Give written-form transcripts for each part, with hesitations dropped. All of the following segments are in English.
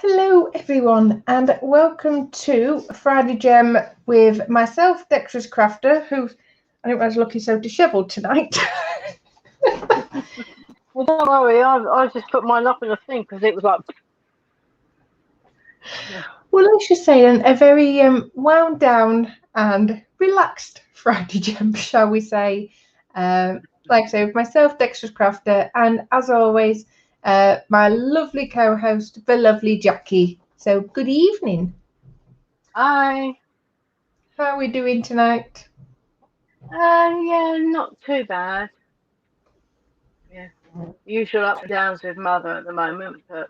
Hello everyone and welcome to Friday Gem with myself, Dexterous Crafter, who I think I was looking so dishevelled tonight. Well, don't worry, I just put mine up in the thing because it was like. Well, let's just say a very wound down and relaxed Friday Gem, shall we say. Like I say, with myself, Dexterous Crafter, and as always, my lovely co-host, the lovely Jackie. So good evening. Hi. How are we doing tonight? Yeah, not too bad. Yeah, usual ups and downs with mother at the moment, but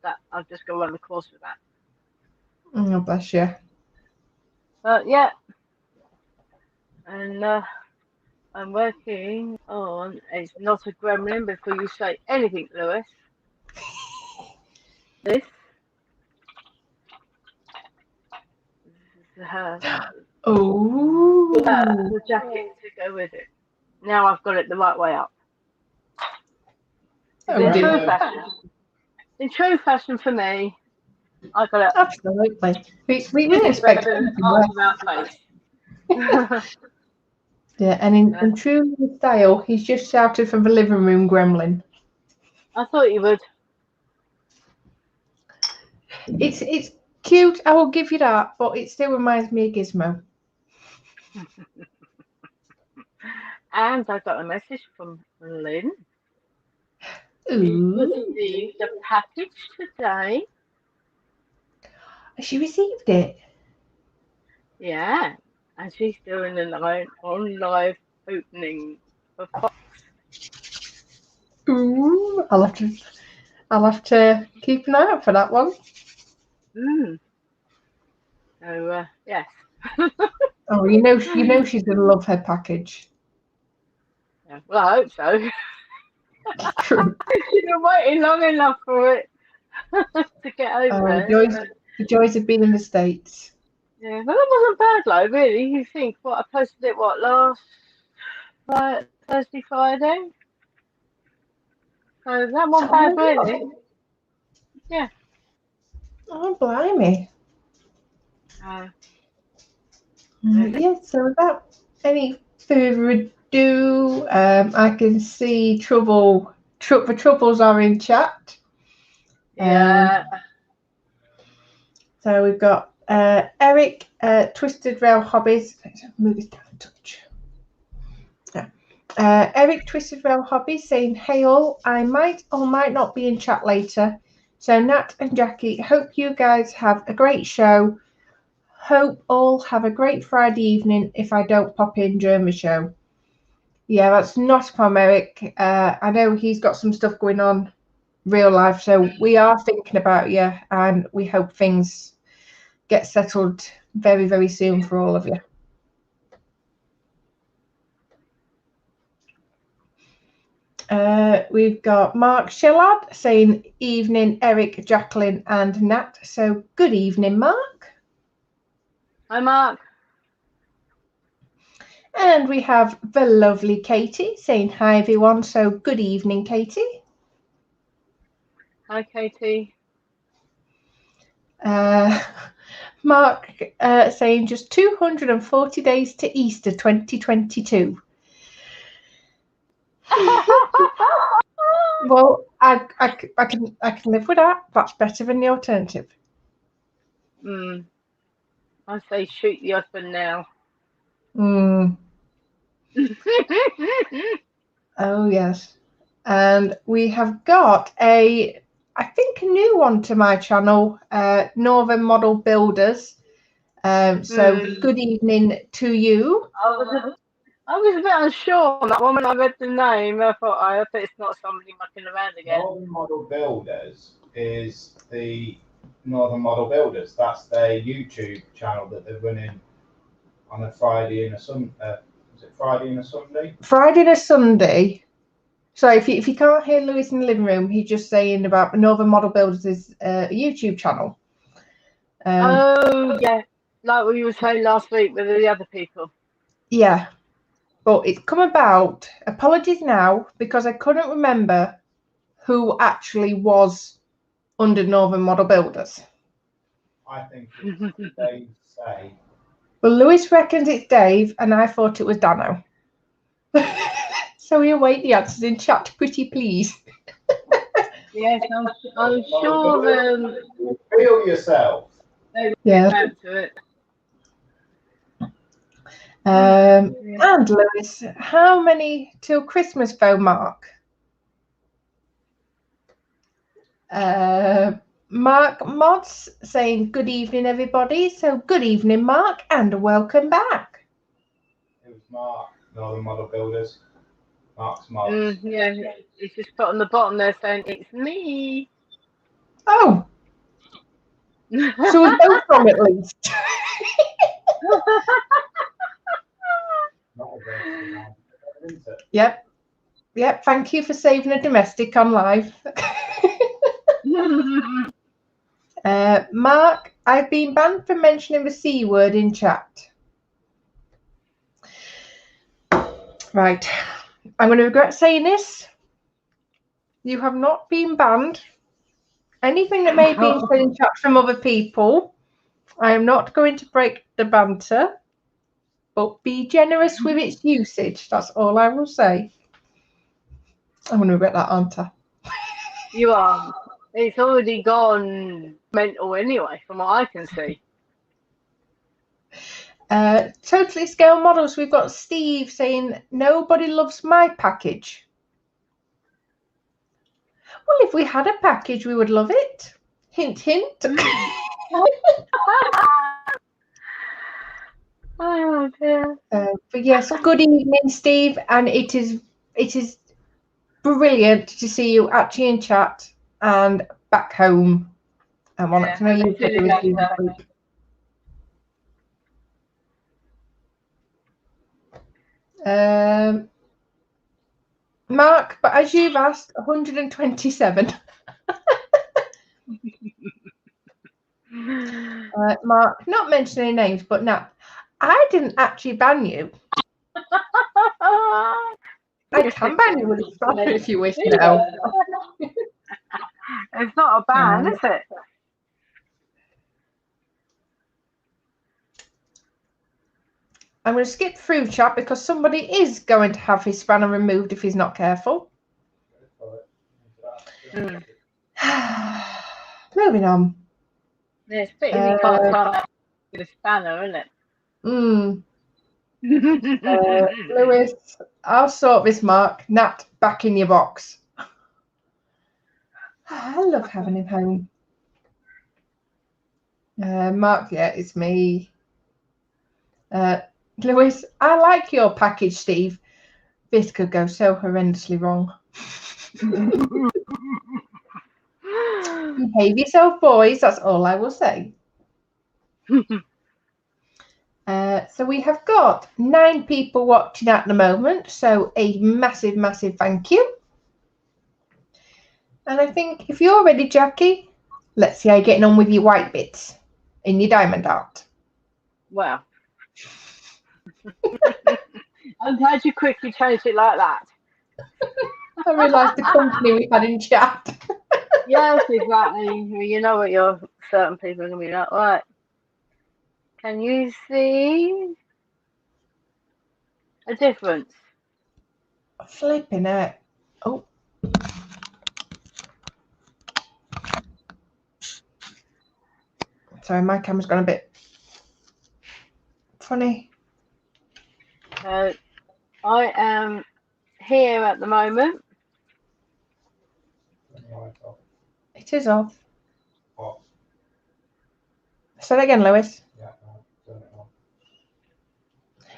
that I've just got to run the course with that. Oh, bless you. But yeah, and I'm working on It's Not a Gremlin before you say anything, Lewis. This is Oh, the jacket to go with it. Now I've got it the right way up. oh In dear. true fashion. In true fashion for me, I got it. Absolutely. We didn't expect anything less. About face. Yeah, and in true style, he's just shouted from the living room, Gremlin. I thought you would. It's cute, I will give you that, but it still reminds me of Gizmo. And I got a message from Lynn. She Ooh, received a package today. she received it. Yeah. And she's doing an on live opening of box. Ooh, I'll have to keep an eye out for that one. Mm. So yes. Oh, you know she's gonna love her package. Yeah, well, I hope so. True. She's been waiting long enough for it to get over Oh, there. the joys of being in the States. Yeah, well, that wasn't bad, though, really. You think, what, I posted it, last Thursday, Friday? So that wasn't bad, really. Yeah. Oh, blimey. Uh, Yeah, so without any further ado, I can see the troubles are in chat. yeah. So we've got Eric, Twisted Rail Hobbies. Let's move this down a touch. Yeah. Eric, Twisted Rail Hobbies, saying, "Hey all, I might or might not be in chat later. So Nat and Jackie, hope you guys have a great show. Hope all have a great Friday evening if I don't pop in during the show." Yeah, that's not a problem, Eric. I know he's got some stuff going on real life, so we are thinking about you and we hope things get settled very, very soon for all of you. We've got Mark Shillard saying, "Evening, Eric, Jacqueline and Nat." So good evening, Mark. Hi, Mark. And we have the lovely Katie saying, "Hi, everyone." So good evening, Katie. Hi, Katie. Mark saying, "Just 240 days to Easter 2022. Well, I can live with that. That's better than the alternative. I say shoot the husband now. Oh yes. And we have got I think a new one to my channel, Northern Model Builders. So good evening to you. I was a bit unsure on that one when I read the name. I thought, I hope it's not somebody mucking around again. Northern Model Builders is the Northern Model Builders. That's their YouTube channel that they're running on a Friday and a Sunday. Is it Friday and a Sunday? Friday and a Sunday. So if you can't hear Lewis in the living room, he's just saying about Northern Model Builders' YouTube channel. Oh yeah, like we were saying last week with the other people. Yeah, but it's come about. Apologies now because I couldn't remember who actually was under Northern Model Builders? I think it's Dave Say. Well, Lewis reckons it's Dave, and I thought it was Dano. So we await the answers in chat, pretty please. Yes, I'm sure Feel yourself. they'll Yeah. get back to it. And Lewis, how many till Christmas though, Mark? Mark Mods saying good evening, everybody. So good evening, Mark, and welcome back. It was Mark, Northern Model Builders. Mark's Mods. Yeah, he's just put on the bottom there saying it's me. Oh, so we're both wrong at least. Not a very good, isn't it? Yep. Thank you for saving a domestic on live. Mark, I've been banned for mentioning the C word in chat. Right. I'm going to regret saying this. You have not been banned. Anything that may have been said in chat from other people, I am not going to break the banter, but be generous with its usage. That's all I will say. I'm going to regret that, aren't I? You are. It's already gone mental anyway, from what I can see. Totally scale models. We've got Steve saying nobody loves my package. Well, if we had a package, we would love it. Hint, hint. Oh dear. But yes, good evening, Steve, and it is brilliant to see you actually in chat and back home. I want to know you. Mark, but as you've asked, 127. Mark, not mentioning names, but no, I didn't actually ban you. I can ban you with a spanner if you wish now. It's not a ban, is it? I'm going to skip through chat because somebody is going to have his spanner removed if he's not careful. Moving on. Yeah, it's pretty you can't start with a spanner, isn't it? Lewis, I'll sort this, Mark. Nat, back in your box. I love having him home. Mark, yeah, it's me. Lewis, I like your package, Steve. This could go so horrendously wrong. Behave yourself, boys. That's all I will say. So we have got 9 people watching at the moment. So a massive, massive thank you. And I think if you're ready, Jackie, let's see how you're getting on with your white bits in your diamond art. Well, I'm glad you quickly changed it like that. I realised the company we had in chat. Yes, exactly. You know what your certain people are going to be like. Right. Can you see a difference? Flipping it. Oh. Sorry, my camera's gone a bit funny. I am here at the moment. It is off. What? Say that again, Lewis. Yeah, turn it on.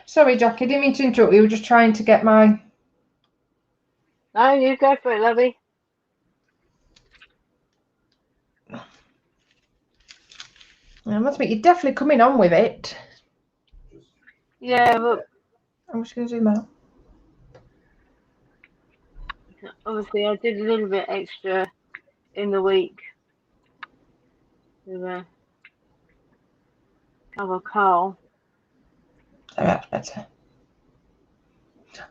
Sorry, Jackie, I didn't mean to interrupt. We were just trying to get my... No, you go for it, lovey. I must admit, you're definitely coming on with it. Yeah, but I'm just going to zoom out. obviously I did a little bit extra in the week to cover Carl. Oh, that's better.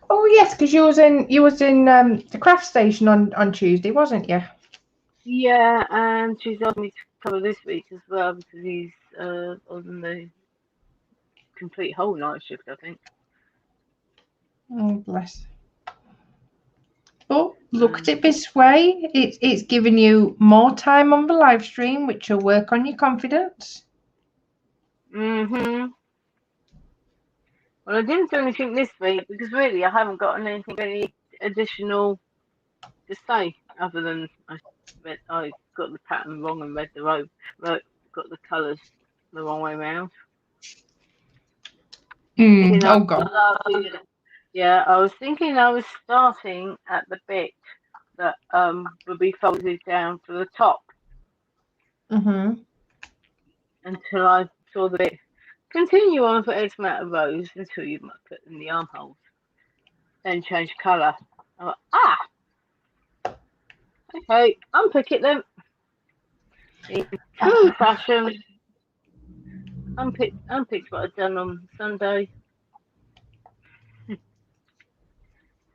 Oh yes, because you was in the craft station on Tuesday, wasn't you? Yeah, and she's asked me to cover this week as well because he's on the complete whole night shift, I think. Oh, bless. But look at it this way. It's giving you more time on the live stream, which will work on your confidence. Well, I didn't do anything this week because really I haven't gotten anything really additional to say other than I got the pattern wrong and read the rope, got the colours the wrong way round. Oh God. Yeah, I was thinking I was starting at the bit that would be folded down to the top until I saw the bit continue on for X amount of rows until you put in the armholes. Then change colour. I'm like, okay, unpick it then. In true fashion, unpicked what I'd done on Sunday.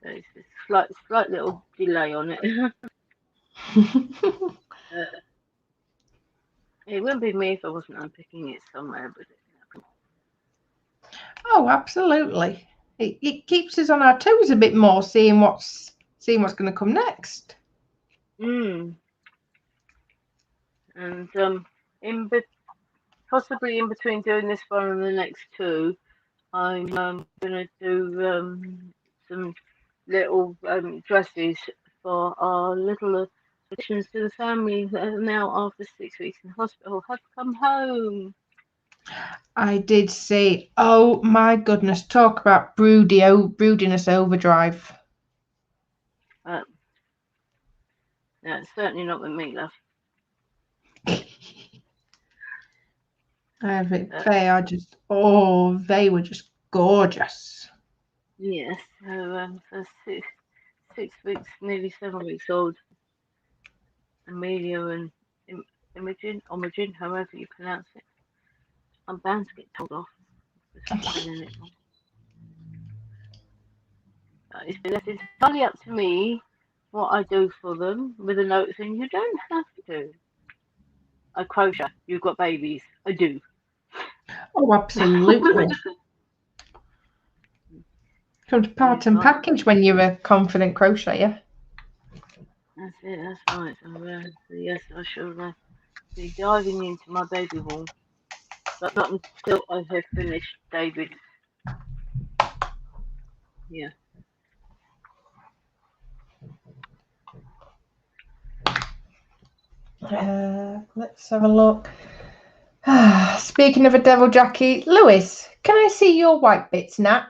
So it's a slight little delay on it. It wouldn't be me if I wasn't unpicking it somewhere, but Oh, absolutely. It keeps us on our toes a bit more, seeing what's going to come next. And possibly in between doing this one and the next two, I'm gonna do some little dresses for our little additions to the family that are now, after 6 weeks in hospital, have come home. I did see. Oh my goodness! Talk about broodiness overdrive. Yeah, it's certainly not with me, love. They are just. Oh, they were just gorgeous. Yes. So 6 weeks, nearly 7 weeks old. Amelia and Imogen, however you pronounce it. I'm bound to get told off for spelling it wrong. It's been left entirely up to me what I do for them, with a note saying you don't have to. I crochet. You've got babies. I do. Oh, absolutely. Comes part and package when you're a confident crocheter. That's it. That's right. So yes, I shall be diving into my baby wool, but not until I have finished David's. Yeah. Let's have a look. Speaking of a devil Jackie, Lewis, can I see your white bits, Nat?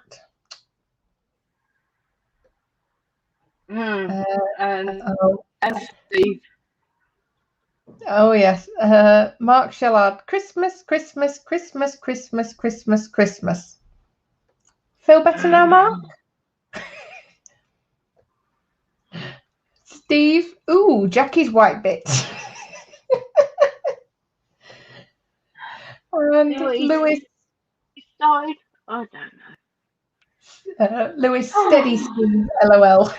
And Steve. Oh yes, Mark Shellard. Christmas, Christmas, Christmas, Christmas, Christmas, Christmas. Feel better now, Mark? Steve. Ooh, Jackie's white bits. And Lewis. He started. I don't know. Lewis, steady Steve. LOL.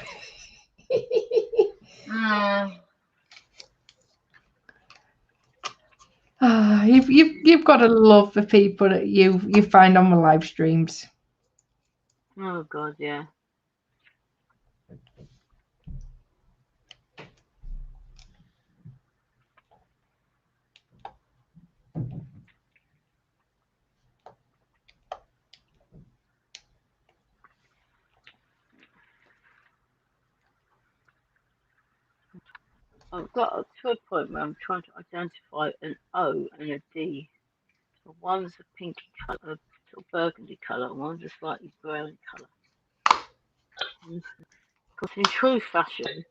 You've got to love the people that you find on the live streams. Oh God, yeah. I've got to a point where I'm trying to identify an O and a D. So one's a pinky colour, sort of burgundy colour, and one's a slightly brown colour. Because in true fashion,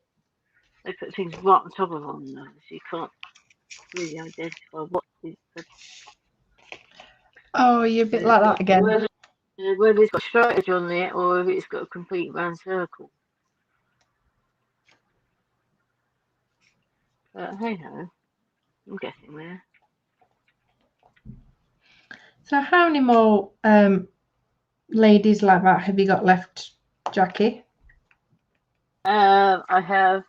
they put things right on top of one another, so you can't really identify what is the. Oh, you're a bit like that again. Whether it's got straight edge on it or if it's got a complete round circle. But hey ho, I'm getting there. So how many more ladies like that have you got left, Jackie? I have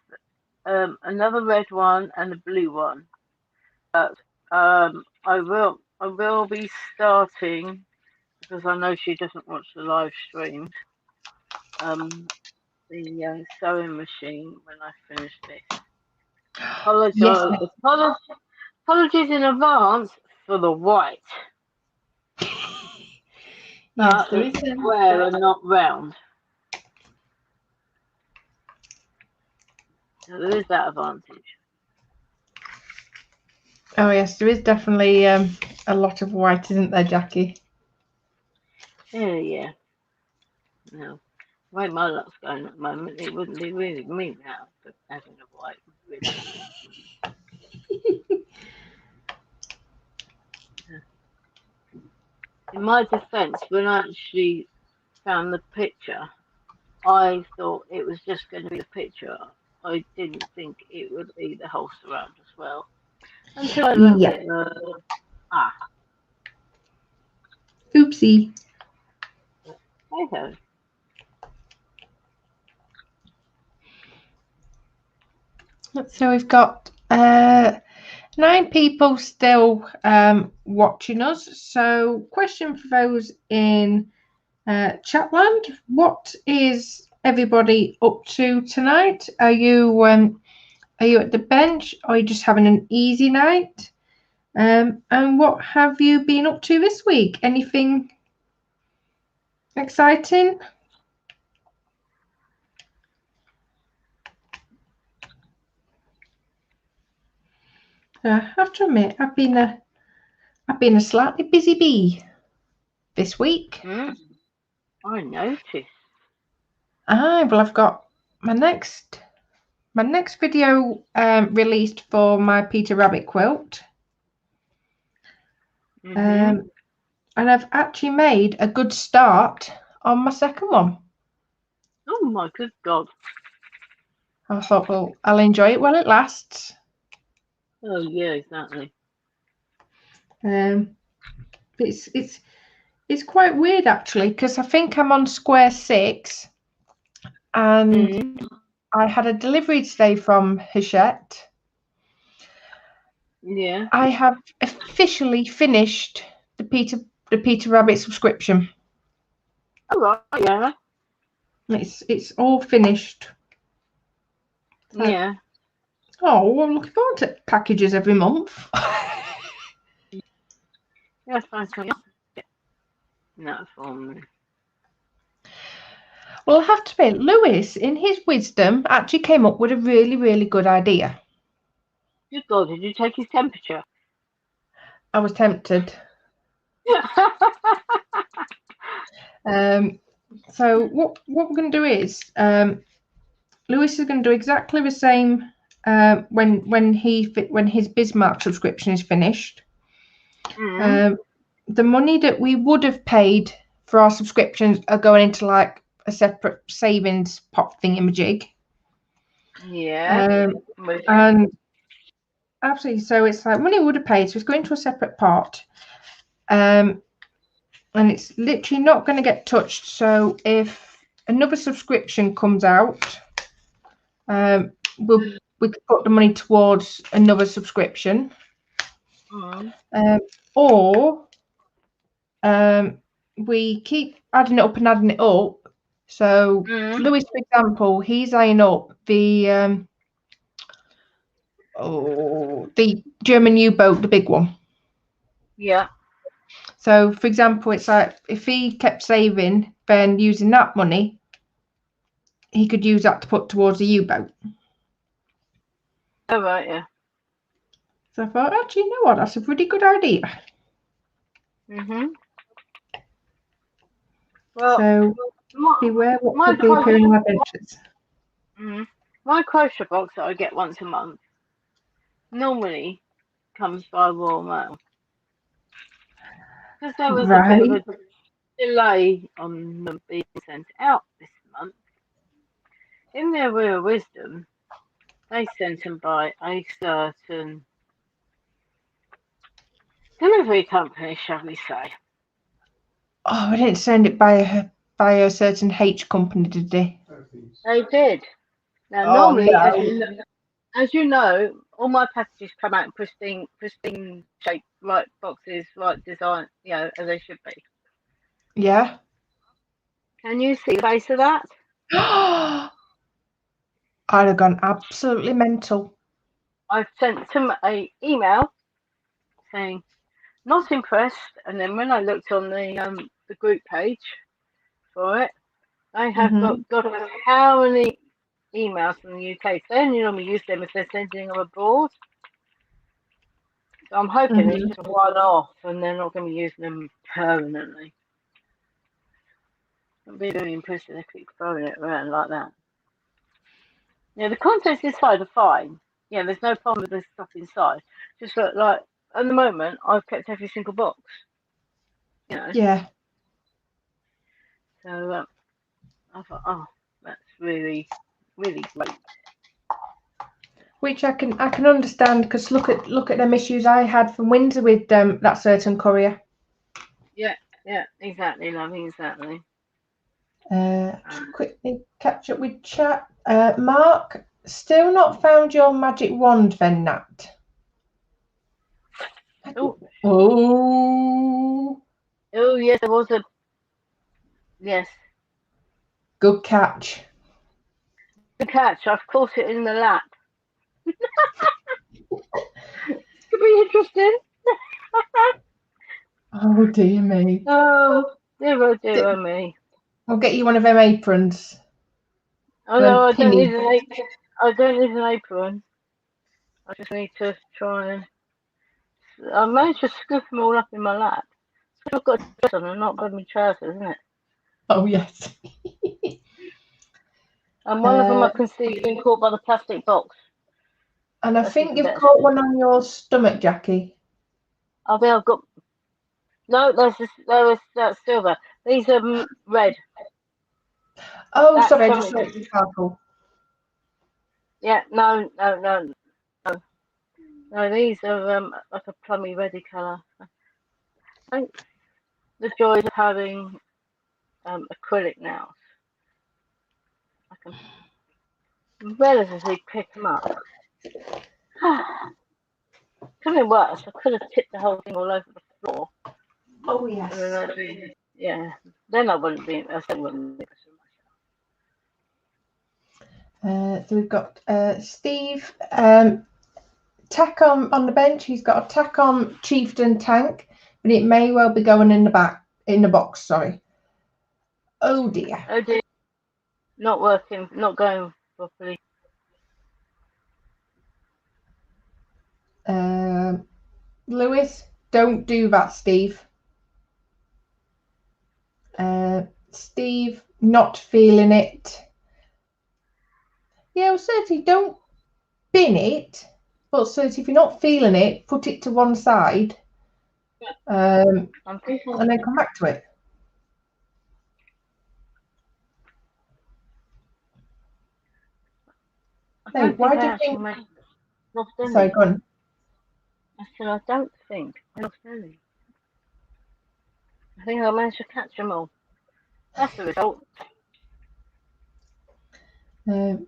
another red one and a blue one. But I will be starting, because I know she doesn't watch the live streams. The sewing machine when I finish this. Apologies in advance for the white. Yes, there It's is square and not round. So there is that advantage. Oh yes, there is definitely a lot of white, isn't there, Jackie? Yeah. No. The way my luck's going at the moment, it wouldn't be really me now for having a white ribbon. In my defence, when I actually found the picture, I thought it was just going to be the picture. I didn't think it would be the whole surround as well. Until I looked at Oopsie. Okay. So we've got 9 people still watching us. So question for those in Chatland: what is everybody up to tonight? Are you at the bench, or are you just having an easy night? And what have you been up to this week? Anything exciting? I have to admit, I've been a slightly busy bee this week. I noticed. Well, I've got my next video released for my Peter Rabbit quilt. And I've actually made a good start on my second one. Oh my good God. I thought, well, I'll enjoy it while it lasts. Oh yeah, exactly. It's quite weird actually, because I think I'm on square 6, and I had a delivery today from Hachette. Yeah. I have officially finished the Peter Rabbit subscription. Oh right, yeah. It's all finished. Yeah. Oh, well, I'm looking forward to packages every month. Yeah, fine. No, for me. Well, I have to admit, Lewis, in his wisdom, actually came up with a really, really good idea. Good God, did you take his temperature? I was tempted. So what we're going to do is, Lewis is going to do exactly the same when his Bismarck subscription is finished. The money that we would have paid for our subscriptions are going into like a separate savings pot thingamajig. Yeah. And absolutely, so it's like money we would have paid, so it's going to a separate pot. And it's literally not going to get touched. So if another subscription comes out, we could put the money towards another subscription, or we keep adding it up and adding it up. So Lewis, for example, he's eyeing up the German U-boat, the big one. Yeah. So, for example, it's like if he kept saving, then using that money, he could use that to put towards the U-boat. Oh, right, yeah. So I thought, actually, you know what? That's a pretty good idea. Well, so beware what could be appearing in my benches. My crochet box that I get once a month normally comes by Royal Mail. Because there was a bit of a delay on them being sent out this month. In their real wisdom, they sent them by a certain delivery company, shall we say. Oh, I didn't send it by a certain H company, did they? They did. Now, normally, As you know, all my packages come out in pristine shape, right boxes, right design, as they should be. Yeah. Can you see the base of that? I'd have gone absolutely mental. I've sent them an email saying not impressed, and then when I looked on the group page for it, I have got how many emails from the UK. So they only normally use them if they're sending them abroad. So I'm hoping it's just a one-off, and they're not going to be using them permanently. I'd be very impressed if they keep throwing it around like that. Yeah, the contents inside are fine. Yeah, there's no problem with the stuff inside. Just like at the moment, I've kept every single box. Yeah. So I thought, oh, that's really, really great. Which I can understand, because look at them issues I had from Windsor with that certain courier. Yeah, exactly, lovely, exactly. Quickly catch up with chat. Mark, still not found your magic wand, then, Nat. Oh, yes, there was a. Yes. Good catch. Good catch. I've caught it in the lap. Could be interesting. Oh dear me. Oh dear me. I'll get you one of them aprons. Oh no, I don't need an apron. I don't need an apron. I just need to try and. I managed to scoop them all up in my lap. I've got a dress on and not my trousers, isn't it? Oh yes. And one of them I can see being caught by the plastic box. And I think you've caught one on your stomach, Jackie. I think I've got. No, that's silver. These are red. Oh, sorry, I just saw it sparkle. Yeah, no. No, these are like a plummy reddy colour. I think the joys of having acrylic nails. I can relatively pick them up. Could have been worse. I could have tipped the whole thing all over the floor. Oh yes. Then I wouldn't be. I still wouldn't be. So we've got Steve tack on the bench. He's got a tack on chieftain tank, but it may well be going in the box. Sorry. Oh dear. Oh dear. Not working. Not going properly. Lewis, don't do that, Steve. Steve, not feeling it. Yeah, well, certainly don't bin it, but certainly if you're not feeling it, put it to one side, and then come back to it. No, why do you think? Sorry, go on. I said I don't think I lost any. I think I managed to catch them all. That's the result. But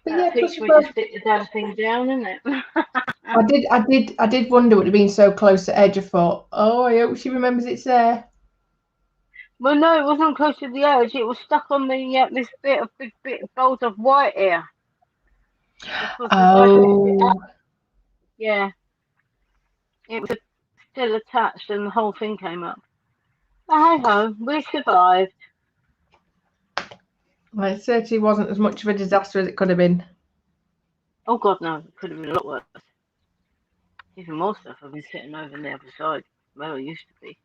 that teaches me to stick the damn thing down, isn't it? I did wonder with it being so close to edge. I thought, oh, I hope she remembers it's there. Well, no, it wasn't close to the edge. It was stuck on the this big bit of fold of white here. Oh. Yeah. It was still attached, and the whole thing came up. But hey ho, we survived. Well, it certainly wasn't as much of a disaster as it could have been. Oh God, no, it could have been a lot worse. Even more stuff. I've been sitting over on the other side where I used to be.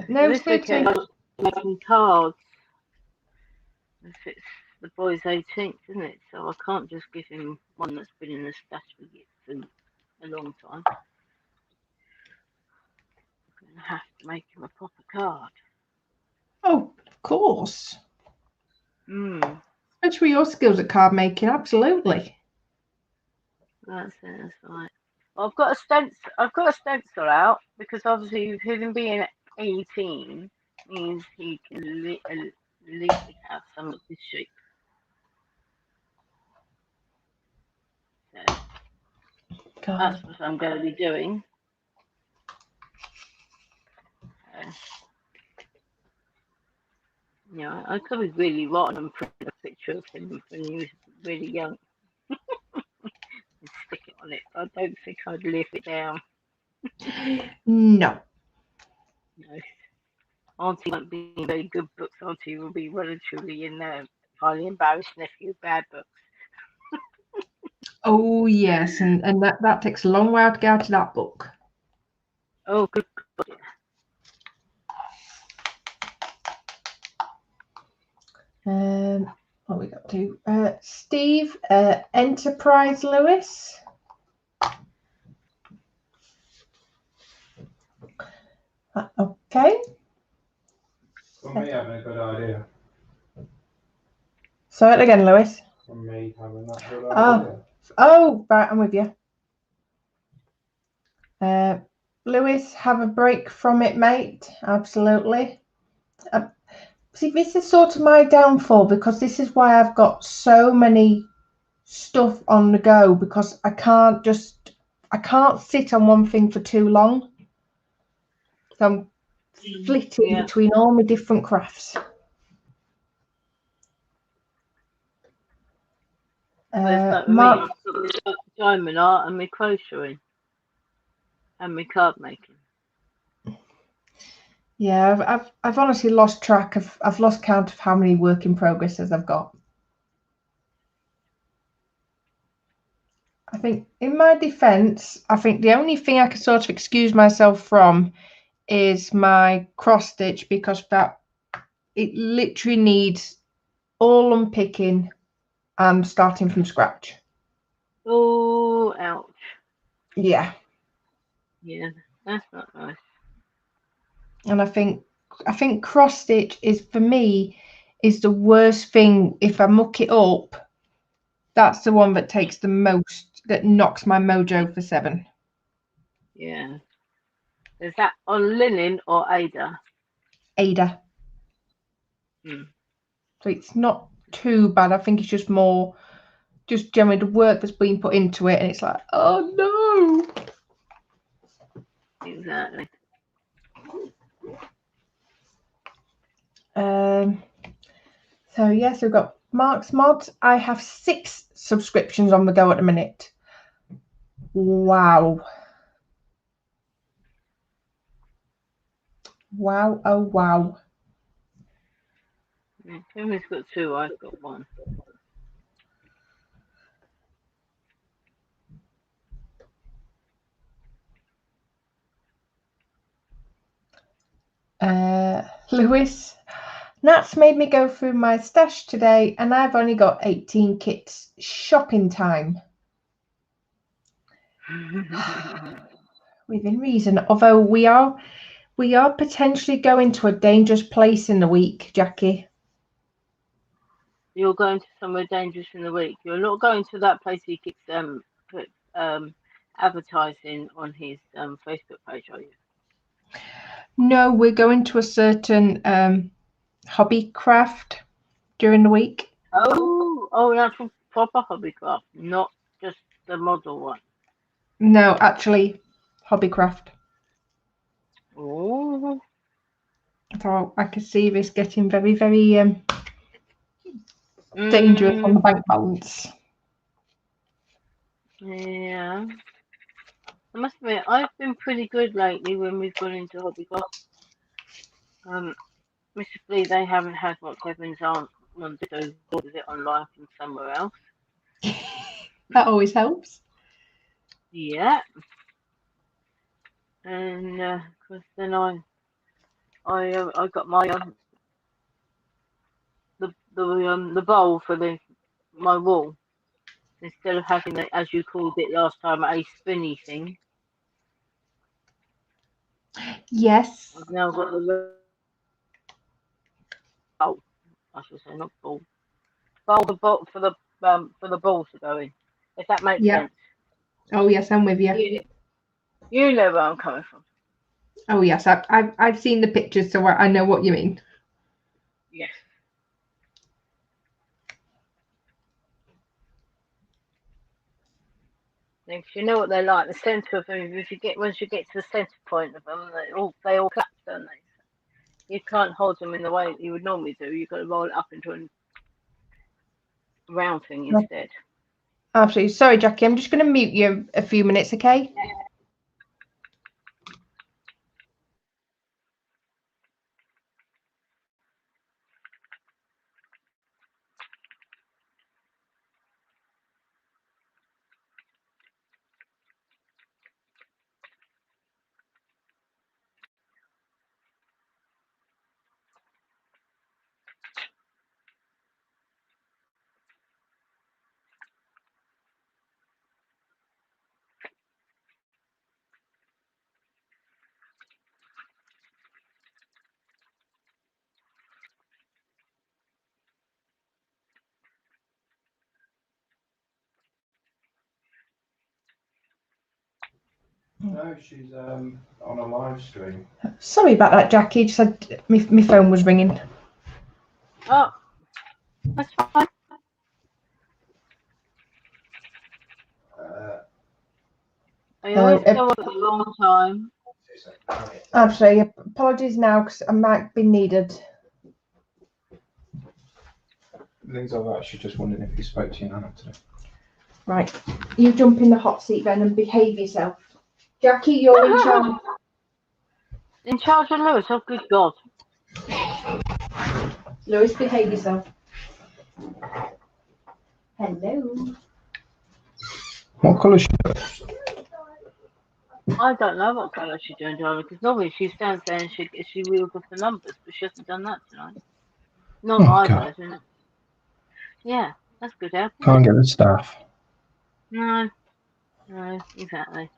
No, this weekend I was making cards. It's the boy's 18th, isn't it? So I can't just give him one that's been in the stash for a long time. I'm going to have to make him a proper card. Oh, of course. Especially your skills at card making, absolutely. That's right. Well, I've got a stencil out because obviously him being 18 means he can legally have sheep. So that's what I'm going to be doing. Yeah, I could be really rotten and print a picture of him when he was really young and stick it on it. I don't think I'd live it down. No. No. Auntie won't be in very good books. Auntie will be well and truly in highly embarrassed nephew bad books. Oh yes, and that takes a long while to get out of that book. Oh, good God. What we got to? Steve, Enterprise Lewis. Okay. For me, having a good idea. Say it again, Lewis. For me, having that good idea. Oh, right, I'm with you. Lewis, have a break from it, mate. Absolutely. See, this is sort of my downfall, because this is why I've got so many stuff on the go, because I can't sit on one thing for too long. So I'm flitting between all my different crafts. Mark, diamond art and my crocheting and my card making. Yeah, I've honestly lost track of. I've lost count of how many work in progresses I've got. I think, in my defence, I think the only thing I can sort of excuse myself from is my cross stitch, because it literally needs all unpicking and starting from scratch. Oh, ouch. Yeah. Yeah, that's not nice. And I think cross stitch is, for me, is the worst thing. If I muck it up, that's the one that takes the most, that knocks my mojo for 7. Yeah. Is that on linen or Ada? Ada. So it's not too bad. I think it's just more, just generally the work that's been put into it, and it's like, oh no. Exactly. So yes, we've got Mark's Mods. I have 6 subscriptions on the go at the minute. Wow. Wow, oh wow. Timmy's got 2, I've got 1. Lewis, Nat's made me go through my stash today, and I've only got 18 kits. Shopping time. Within reason, although we are potentially going to a dangerous place in the week, Jackie. You're going to somewhere dangerous in the week. You're not going to that place he keeps advertising on his Facebook page, are you? No, we're going to a certain hobby craft during the week. Oh, that's a proper hobby craft, not just the model one. No, actually, hobby craft. Oh. So I could see this getting very, very dangerous on the bank balance. Yeah. I must admit, I've been pretty good lately when we've gone into hobby craft. Mr. they haven't had what Kevin's aunt wanted, so ordered it online from somewhere else. That always helps. Yeah. And because then I got my the bowl for my wall, instead of having the, as you called it last time, a spinny thing. Yes. I've now got the bowl. I should say not ball. Bowl for the ball to go in. If that makes sense. Oh yes, I'm with you. You know where I'm coming from. Oh yes, I've seen the pictures, so I know what you mean. Yes. something. 'Cause you know what they're like. The centre of them. Once you get to the centre point of them, they all collapse, don't they? You can't hold them in the way that you would normally do. You've got to roll it up into a round thing instead. Absolutely. Sorry, Jackie. I'm just going to mute you a few minutes, okay? No, she's on a live stream. Sorry about that, Jackie. Just said my phone was ringing. Oh, that's fine. I always go up at the wrong time. Absolutely. Apologies now because I might be needed. Things like that. She's just wondering if you spoke to your nana today. Right. You jump in the hot seat then and behave yourself. Jackie, you're in charge. In charge of Lewis? Oh, good God. Lewis, behave yourself. Hello. What colour is she? I don't know what colour she's doing, darling, because normally she stands there and she reels off the numbers, but she hasn't done that tonight. Not I've heard, isn't it? Yeah, that's good help. Can't get the staff. No, exactly.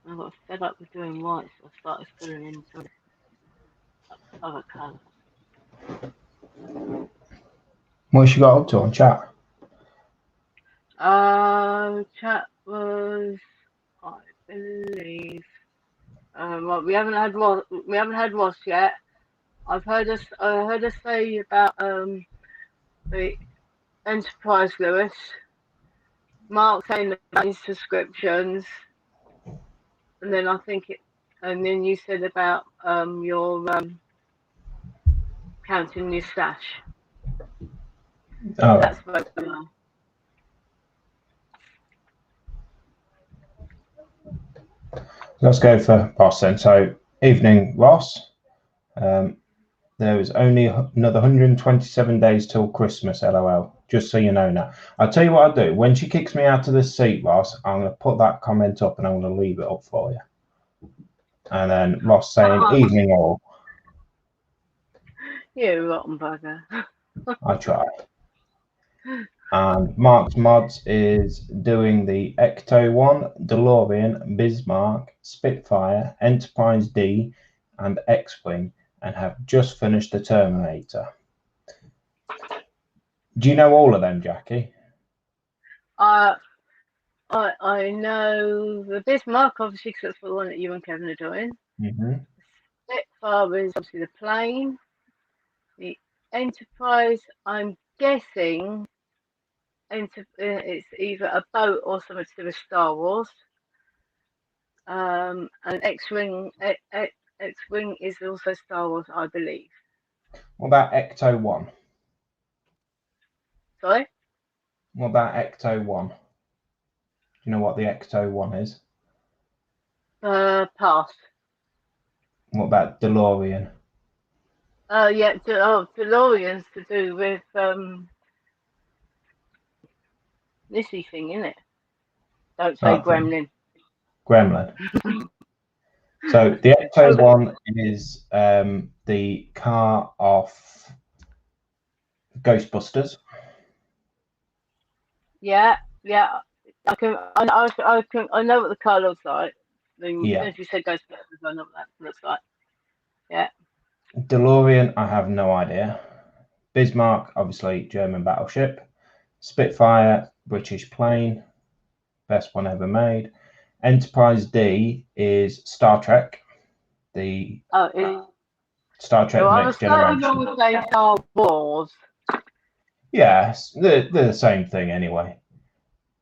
I got fed up with doing white, so I started filling in some other colours. What she got up to on chat? Chat was, I believe. Well, we haven't had Ross yet. I heard us say about the Enterprise Lewis. Mark saying about his subscriptions, and then and then you said about your counting your stash. Oh, that's what I know. Let's go for Ross then. So, evening, Ross. There is only another 127 days till Christmas, LOL. Just so you know now. I'll tell you what I'll do. When she kicks me out of this seat, Ross, I'm going to put that comment up and I'm going to leave it up for you. And then Ross saying, evening all. You rotten bugger. I try. And Mark's Mods is doing the Ecto 1, DeLorean, Bismarck, Spitfire, Enterprise D, and X-Wing, and have just finished the Terminator. Do you know all of them, Jackie? I know the Bismarck, obviously, because that's the one that you and Kevin are doing. Mm-hmm. Spitfire is obviously the plane. The Enterprise, I'm guessing, it's either a boat or something to do with Star Wars. And X-Wing is also Star Wars, I believe. What about Ecto 1? Sorry? What about Ecto 1? Do you know what the Ecto 1 is? Pass. What about DeLorean? Yeah, DeLorean's to do with Missy thing, isn't it? Don't say Gremlin. Gremlin. So the Ecto 1 is the car off Ghostbusters. Yeah. I know what the car looks like. Yeah. As you said Ghostbusters, I know what that looks like. Yeah. DeLorean, I have no idea. Bismarck, obviously German battleship. Spitfire, British plane, best one ever made. Enterprise D is Star Trek. Star Trek I Next was starting Generation. to say Star Wars. Yes, they're the same thing anyway.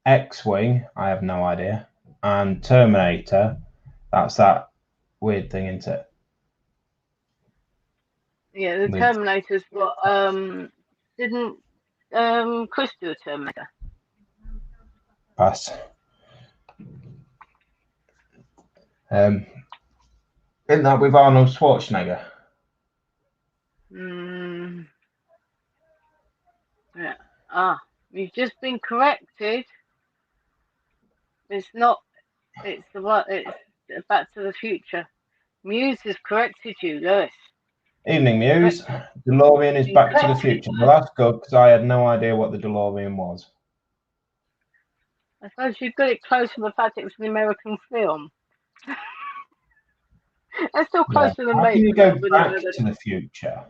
X-Wing, I have no idea. And Terminator, that's that weird thing, isn't it? Yeah, the Terminator's what didn't Chris do a Terminator? Pass. Isn't that with Arnold Schwarzenegger? Yeah. Ah, you've just been corrected. It's not. It's the what? It's Back to the Future. Muse has corrected you, Lewis. Evening, Muse. DeLorean is Back to the Future. Well, that's good because I had no idea what the DeLorean was. I suppose you got it close to the fact it was an American film. That's still closer than How me. can you go back to the future?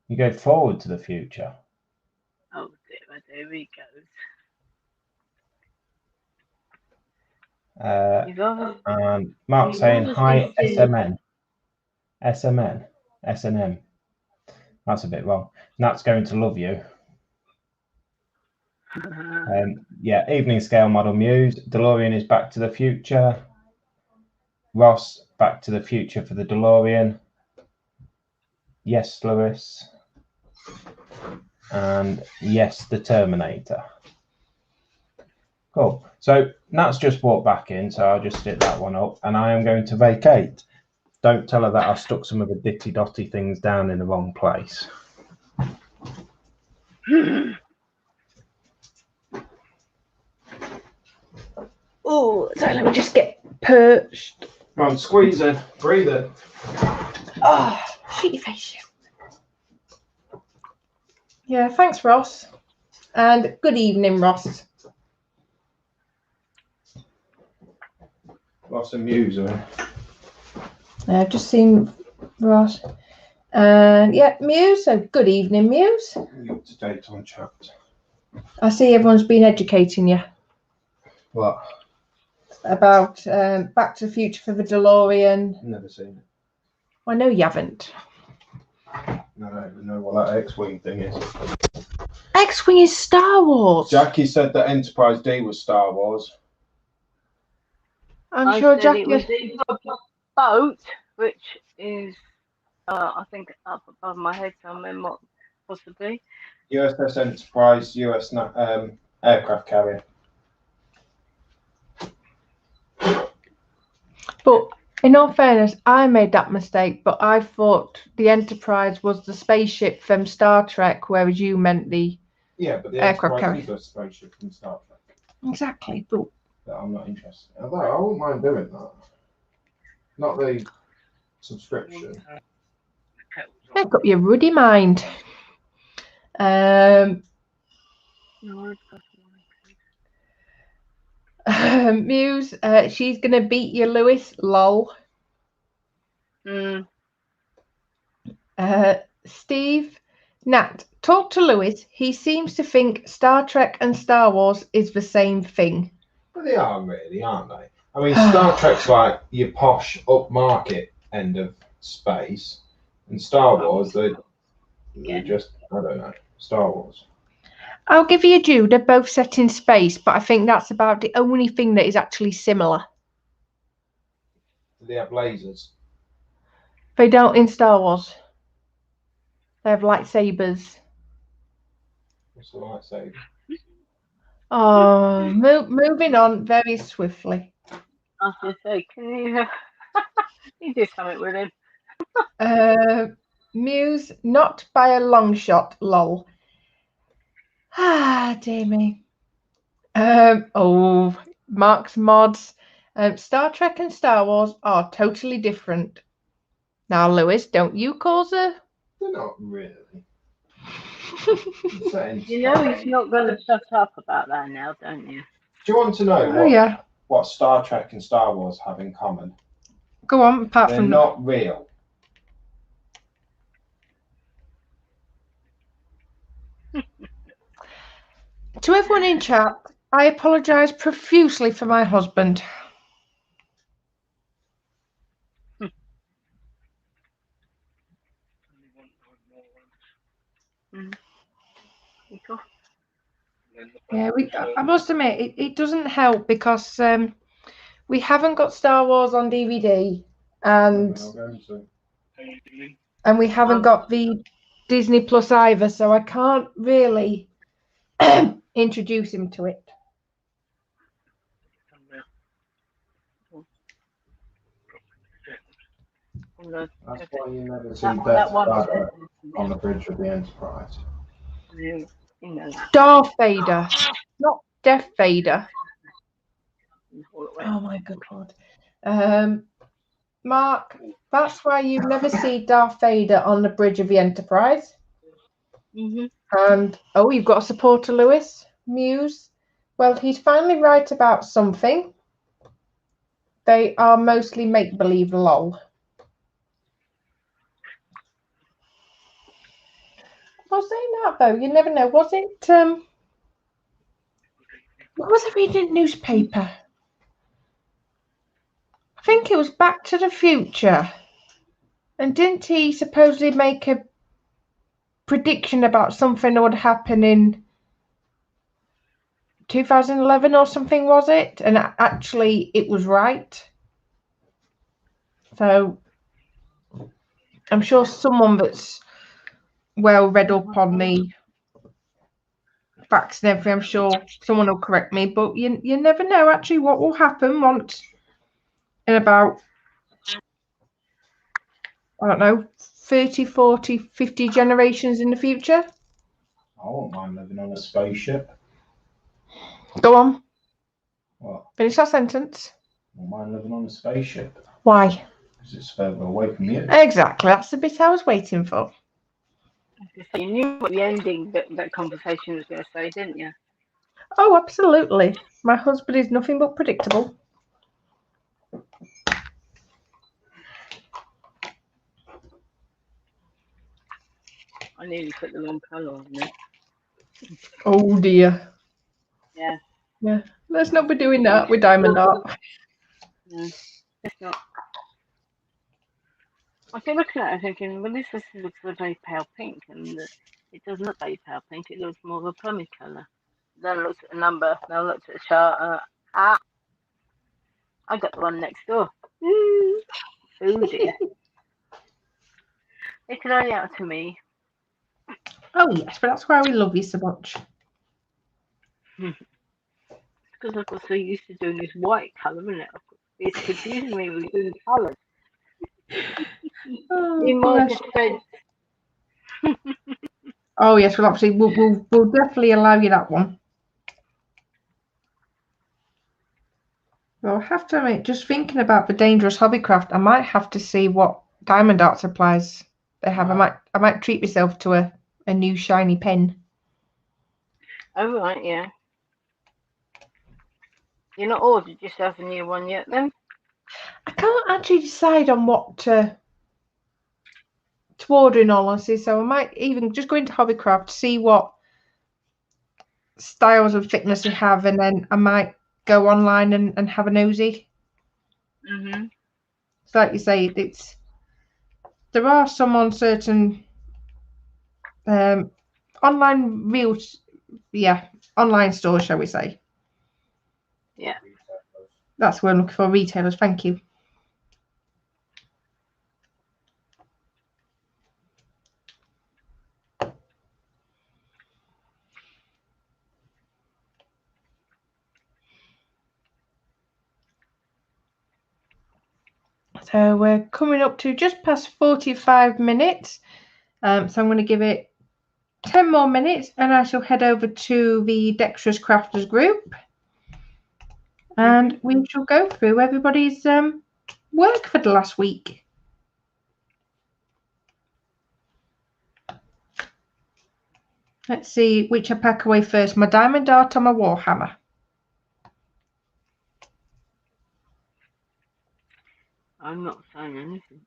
You go forward to the future. Oh dear, there he goes. And Mark saying hi, SMN. SNM. That's a bit wrong. Nat's going to love you. Yeah, evening scale model Muse. DeLorean is Back to the Future. Ross, Back to the Future for the DeLorean. Yes, Lewis. And yes, the Terminator. Cool. So Nat's just walked back in, so I'll just stick that one up, and I am going to vacate. Don't tell her that I stuck some of the ditty dotty things down in the wrong place. Oh, so let me just get perched. Come on, squeeze it, breathe it. Oh, shoot your face. Yeah, thanks, Ross. And good evening, Ross. Lots of Muse, I mean. I've just seen Ross. And yeah, Muse. So good evening, Muse. You up to date on chat. I see everyone's been educating you. What? About Back to the Future for the DeLorean. Never seen it. I know you haven't. No, I don't even know what that X-Wing thing is. X-Wing is Star Wars. Jackie said that Enterprise D was Star Wars. I'm sure Jackie. It was a boat, which is, I think, up above my head somewhere, possibly. USS Enterprise, US aircraft carrier. But in all fairness, I made that mistake, but I thought the Enterprise was the spaceship from Star Trek, whereas you meant the aircraft carrier. Is a spaceship from Star Trek. Exactly, but I'm not interested. Although I wouldn't mind doing that. Not the subscription. Make up your ruddy mind. Muse, she's gonna beat you, Lewis. Lol. Steve, Nat, talk to Lewis. He seems to think Star Trek and Star Wars is the same thing. But they are really, aren't they? I mean, Star Trek's like your posh upmarket end of space, and Star Wars, they're just, I don't know, Star Wars. I'll give you a due. They're both set in space, but I think that's about the only thing that is actually similar. Do they have lasers? They don't in Star Wars. They have lightsabers. What's the lightsaber? Oh, moving on very swiftly. I was going to say, can you do something with him? Muse, not by a long shot, lol. Ah, dear me. Mark's mods. Star Trek and Star Wars are totally different. Now, Lewis, don't you cause a... They're not really. You know he's not going to shut up about that now, don't you? Do you want to know what Star Trek and Star Wars have in common? Go on, apart They're from... not real. To everyone in chat, I apologise profusely for my husband. Yeah, I must admit, it doesn't help because we haven't got Star Wars on DVD, and we haven't got the Disney Plus either, so I can't really introduce him to it. That's why you never see Darth Vader on the bridge of the Enterprise. Darth Vader, not Death Vader. Oh my good God. Mark, that's why you never see Darth Vader on the bridge of the Enterprise. And you've got a supporter, Lewis Muse. Well, he's finally right about something. They are mostly make-believe, lol. Well, saying that though, you never know. Was it what was I reading in the newspaper? I think it was Back to the Future. And didn't he supposedly make a prediction about something that would happen in 2011 or something, was it? And actually it was right. So I'm sure someone that's well read up on the facts and everything, I'm sure someone will correct me, but you never know actually what will happen once in about, I don't know, 30, 40, 50 generations in the future. I won't mind living on a spaceship. Go on. What? Finish that sentence. I won't mind living on a spaceship. Why? Because it's further away from you. Exactly. That's the bit I was waiting for. You knew what the ending that conversation was going to say, didn't you? Oh, absolutely. My husband is nothing but predictable. I nearly put the wrong colour on it. Oh dear. Yeah. Yeah. Let's not be doing that with Diamond Art. No, it's not. I've been looking at it thinking, well, this looks a very pale pink, and it doesn't look very pale pink. It looks more of a plummy colour. Then I looked at the number. Then I looked at the chart. I got the one next door. Ooh dear. They could only out to me. Oh yes, but that's why we love you so much. Because I've got so used to doing this white colour, isn't it? It's confusing me with doing colours. In my defence. Oh yes, well actually we'll definitely allow you that one. Well, I have to admit, just thinking about the dangerous hobbycraft, I might have to see what Diamond Art supplies they have. I might treat myself to a new shiny pen. Oh right, yeah. You're not ordered yourself a new one yet, then? I can't actually decide on what to order, in all honesty. So I might even just go into Hobbycraft, see what styles and thickness they have, and then I might go online and have a nosy. So like you say, there are some on certain online online stores, shall we say. Yeah. That's what I'm looking for, retailers. Thank you. So we're coming up to just past 45 minutes. So I'm going to give it 10 more minutes and I shall head over to the Dexterous Crafters group. And we shall go through everybody's work for the last week. Let's see which I pack away first. My Diamond Art or my Warhammer? I'm not saying anything.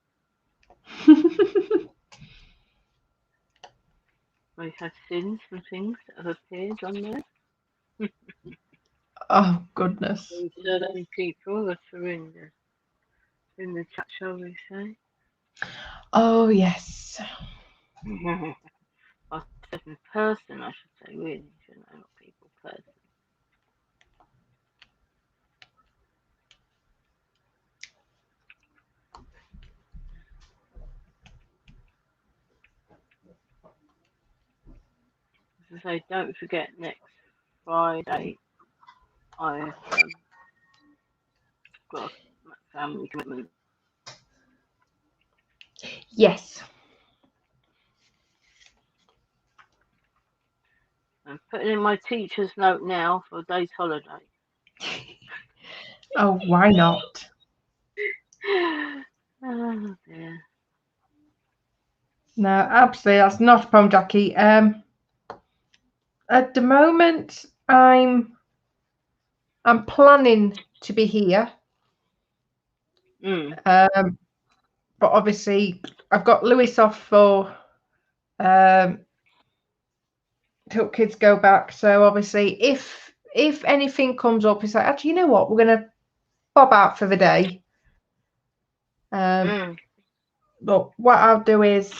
We've had sins and things that have appeared on there. Oh, goodness. Certain people that are in the chat, shall we say? Oh, yes. I certain person, I should say, really, shouldn't I? Not people, person. As I say, don't forget next Friday I've got a family commitment. Yes. I'm putting in my teacher's note now for a day's holiday. Oh, why not? Oh dear. No, absolutely, that's not a problem, Jackie. At the moment, I'm planning to be here. But obviously, I've got Lewis off for till kids go back. So obviously, if anything comes up, it's like, actually, you know what, we're gonna bob out for the day. But what I'll do is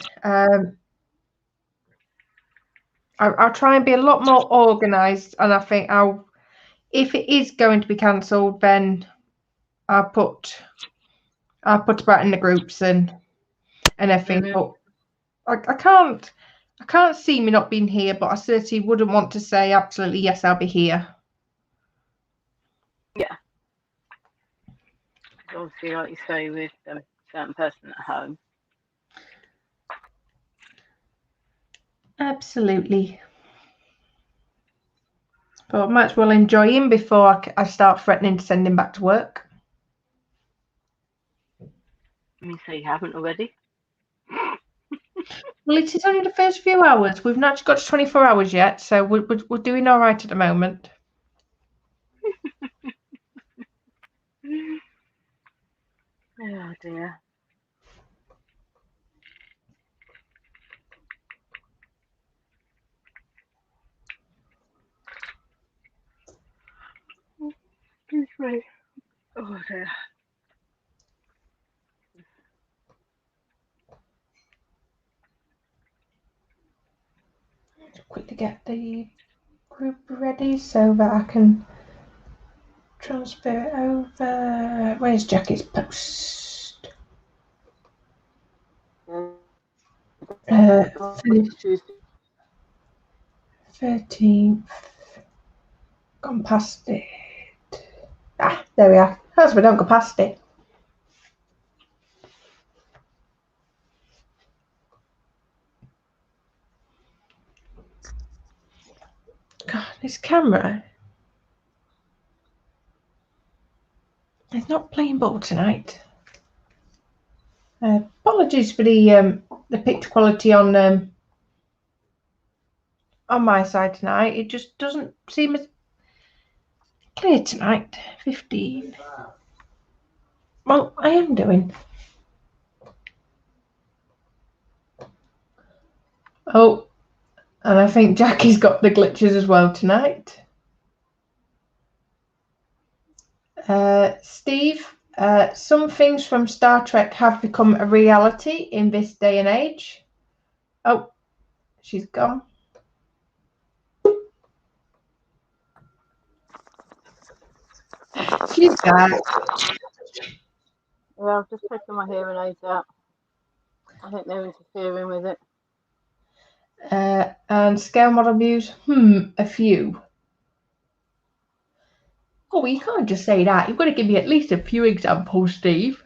I'll try and be a lot more organised, and I think if it is going to be cancelled, then I'll put about in the groups and everything. But I can't see me not being here, but I certainly wouldn't want to say absolutely yes, I'll be here. Yeah. Obviously, like you say, with a certain person at home. Absolutely. But I might as well enjoy him before I start threatening to send him back to work. You say you haven't already? Well, it is only the first few hours. We've not got to 24 hours yet, so we're doing all right at the moment. Oh dear. Excuse me. Oh dear. Quickly get the group ready so that I can transfer it over. Where's Jackie's post? 13th. Gone past it. Ah, there we are. As we don't go past it. God, this camera is not playing ball tonight. Apologies for the picture quality on my side tonight. It just doesn't seem as clear tonight. 15. Well, I am doing. Oh, and I think Jackie's got the glitches as well tonight. Steve, some things from Star Trek have become a reality in this day and age. Oh, she's gone. She's back. Yeah, I've just taken my hearing aids out. I think they're interfering with it. And scale model views, a few. Oh, well, you can't just say that. You've got to give me at least a few examples, Steve.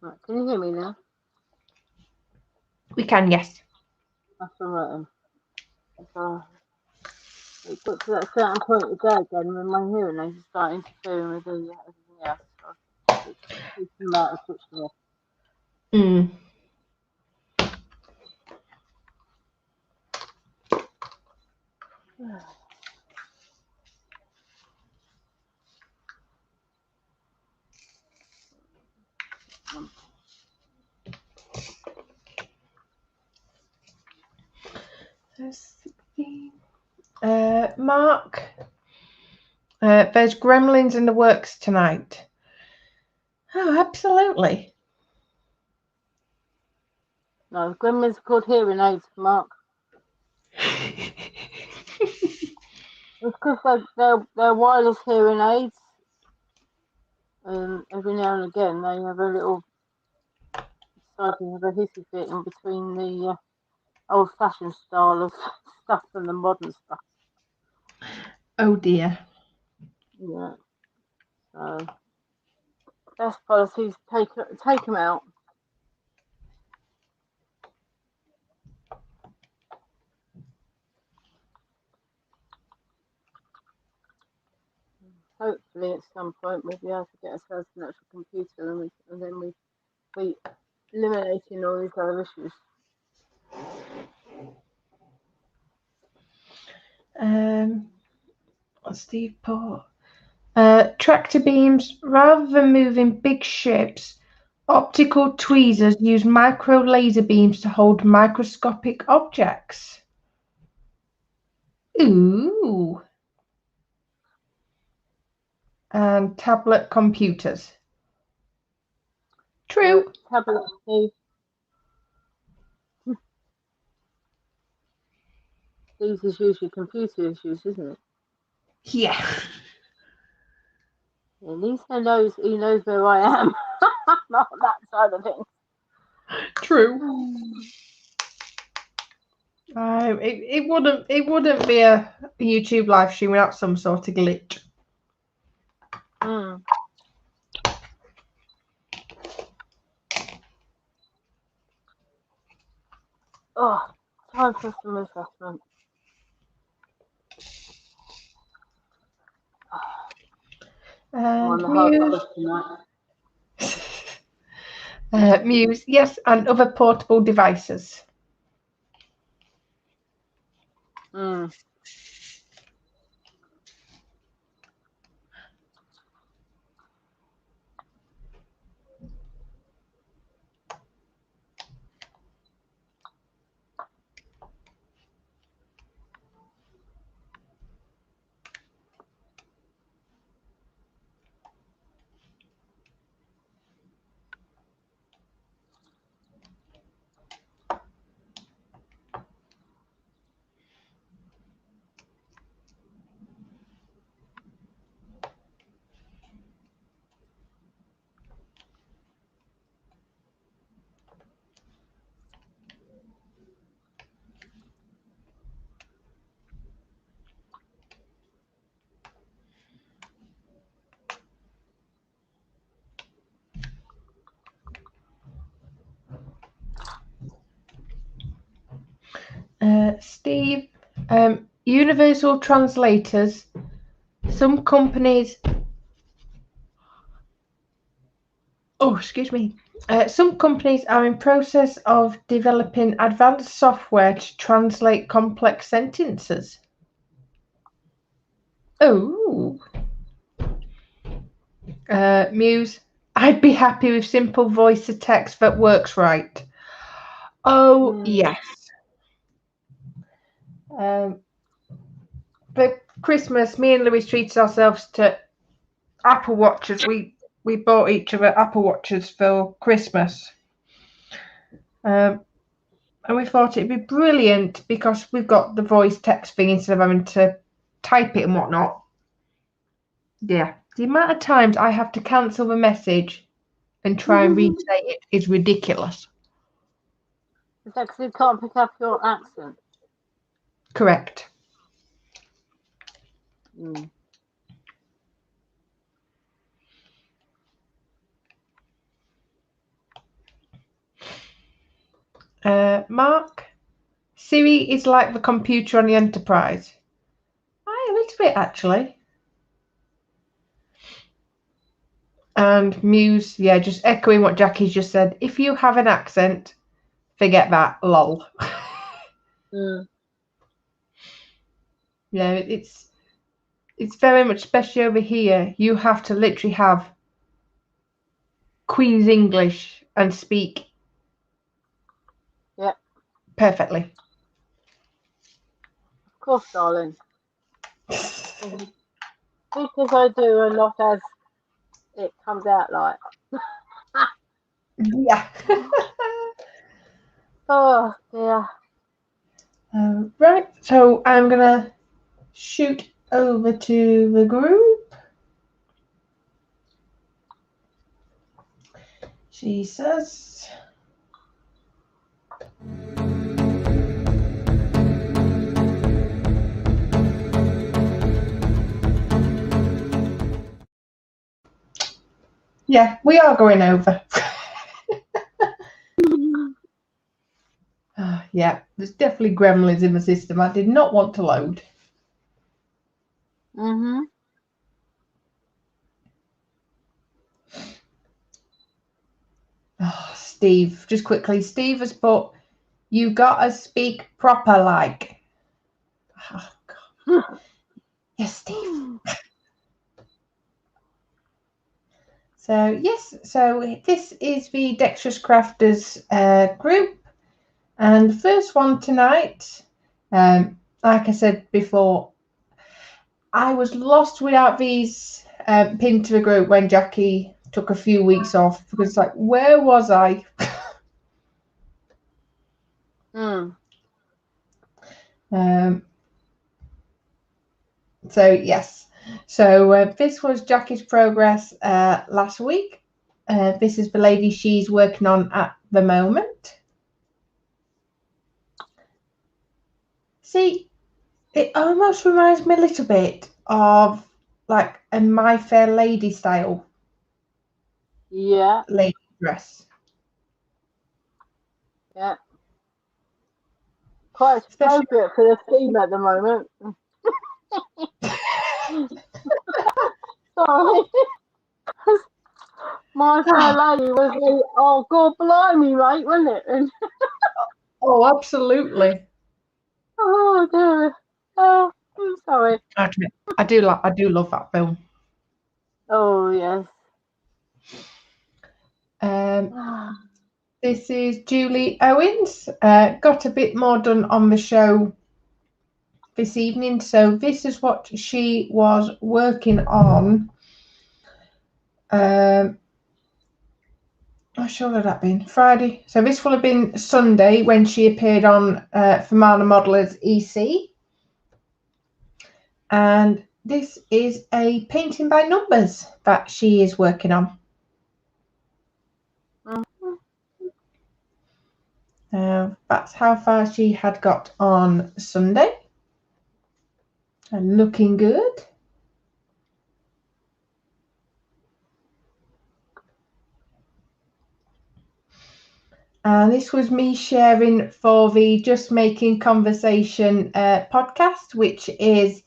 Right, can you hear me now? We can, yes. That's all right. It got to that certain point of the day again when my hearing aids start interfering with everything else. So it's them out and switch them off. Mark, There's gremlins in the works tonight. Oh, absolutely. No, gremlins are called hearing aids, Mark. It's because they're wireless hearing aids. Every now and again, they have a little deciding of a hissy fit in between the old-fashioned style of stuff and the modern stuff. Oh dear. Yeah. So best policy is take them out. Hopefully, at some point, we'll be able to get ourselves an actual computer, and then we eliminating all these other issues. Steve Paul. Tractor beams, rather than moving big ships, optical tweezers use micro laser beams to hold microscopic objects. Ooh. And tablet computers. True. Tablet, Steve. These is usually computer issues, isn't it? Yeah. At least he knows where I am. Not that side of things. True. It wouldn't be a YouTube live stream without some sort of glitch. Mm. Oh, time for some refreshment. I'm on the hard tonight. Muse, yes, and other portable devices. Mm. Steve, universal translators. Some companies. Oh, excuse me. Some companies are in process of developing advanced software to translate complex sentences. Oh. Muse, I'd be happy with simple voice to text that works right. Oh, yes. For Christmas, me and Louis treated ourselves to Apple Watches. We bought each other Apple Watches for Christmas. And we thought it'd be brilliant because we've got the voice text thing instead of having to type it and whatnot. Yeah. The amount of times I have to cancel the message and try and resay it is ridiculous. Is that because you can't pick up your accent? Correct. Mm. Mark, Siri is like the computer on the Enterprise. A little bit, actually. And Muse, yeah, just echoing what Jackie's just said. If you have an accent, forget that. Lol. Mm. Yeah, it's very much, especially over here, you have to literally have Queen's English and speak perfectly. Of course, darling. speak as I do and not as it comes out like. Yeah. Oh dear. Right, so I'm going to shoot over to the group. She says, yeah, we are going over. Yeah, there's definitely gremlins in the system. I did not want to load. Mm-hmm. Oh, Steve, just quickly, Steve has put, you gotta speak proper like. Oh, God. Yes, Steve. So, yes, so this is the Dexterous Crafters group. And the first one tonight, like I said before, I was lost without these pinned to the group when Jackie took a few weeks off, because like, where was I? So yes, so this was Jackie's progress last week. This is the lady she's working on at the moment. See, it almost reminds me a little bit of like a My Fair Lady style lady dress. Yeah. Quite appropriate for the theme at the moment. Sorry. My Fair Lady was the, oh God blimey, mate, wasn't it? And, Oh, absolutely. oh dear. Oh, I'm sorry. Okay. I do love that film. Oh yes. This is Julie Owens. Got a bit more done on the show this evening. So this is what she was working on. What show would that been? Friday. So this will have been Sunday when she appeared on Famana Modelers EC. And this is a painting by numbers that she is working on. That's how far she had got on Sunday. And looking good. And this was me sharing for the Just Making Conversation podcast, which is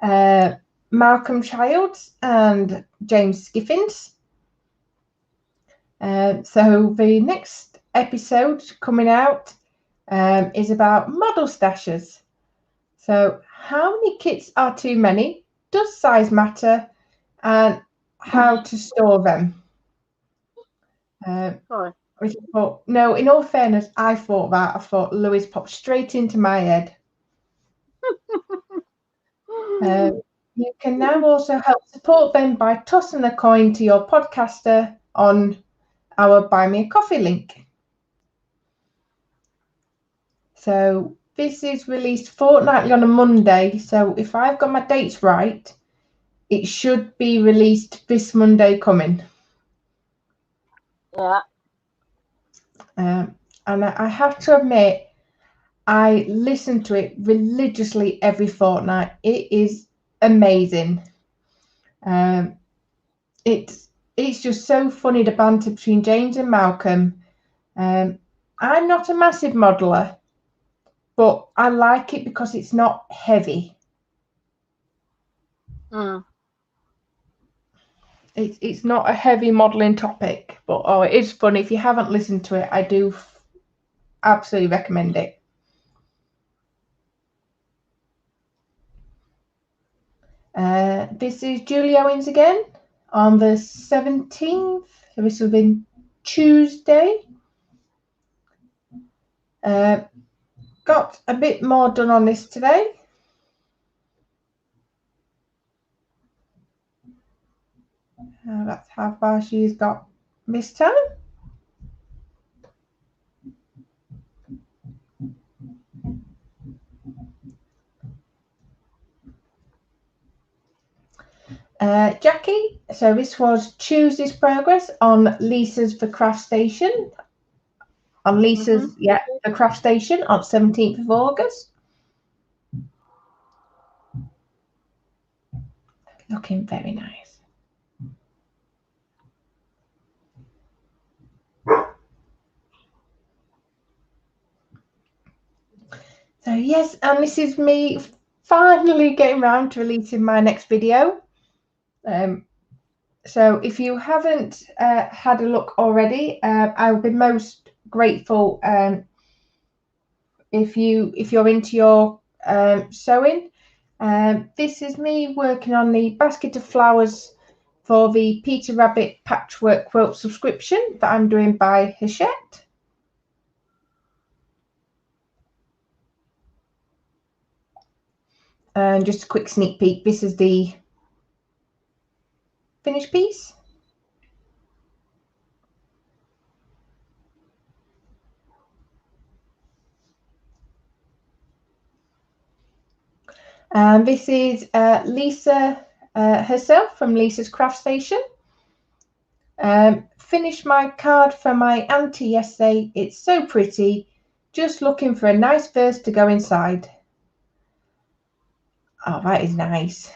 Malcolm Childs and James Skiffins. So the next episode coming out is about model stashes. So how many kits are too many? Does size matter? And how to store them? Sorry. No, in all fairness, I thought that. I thought Lewis popped straight into my head. You can now also help support them by tossing a coin to your podcaster on our Buy Me a Coffee link. So this is released fortnightly on a Monday. So if I've got my dates right, it should be released this Monday coming. Yeah. And I have to admit, I listen to it religiously every fortnight. It is amazing. It's just so funny, the banter between James and Malcolm. I'm not a massive modeler, but I like it because it's not heavy. It's not a heavy modeling topic, but oh, it is fun. If you haven't listened to it, I do absolutely recommend it. This is Julie Owens again on the 17th. So this will be Tuesday. Got a bit more done on this today. That's how far she's got this time. Jackie, so this was Tuesday's progress on Lisa's The Craft Station. On Lisa's, The Craft Station on 17th of August. Looking very nice. So yes, and this is me finally getting around to releasing my next video. So if you haven't had a look already, I would be most grateful if you're into your sewing. This is me working on the basket of flowers for the Peter Rabbit patchwork quilt subscription that I'm doing by Hachette. And just a quick sneak peek, this is the finished piece. And this is Lisa herself from Lisa's Craft Station. Finished my card for my auntie yesterday. It's so pretty. Just looking for a nice verse to go inside. Oh, that is nice.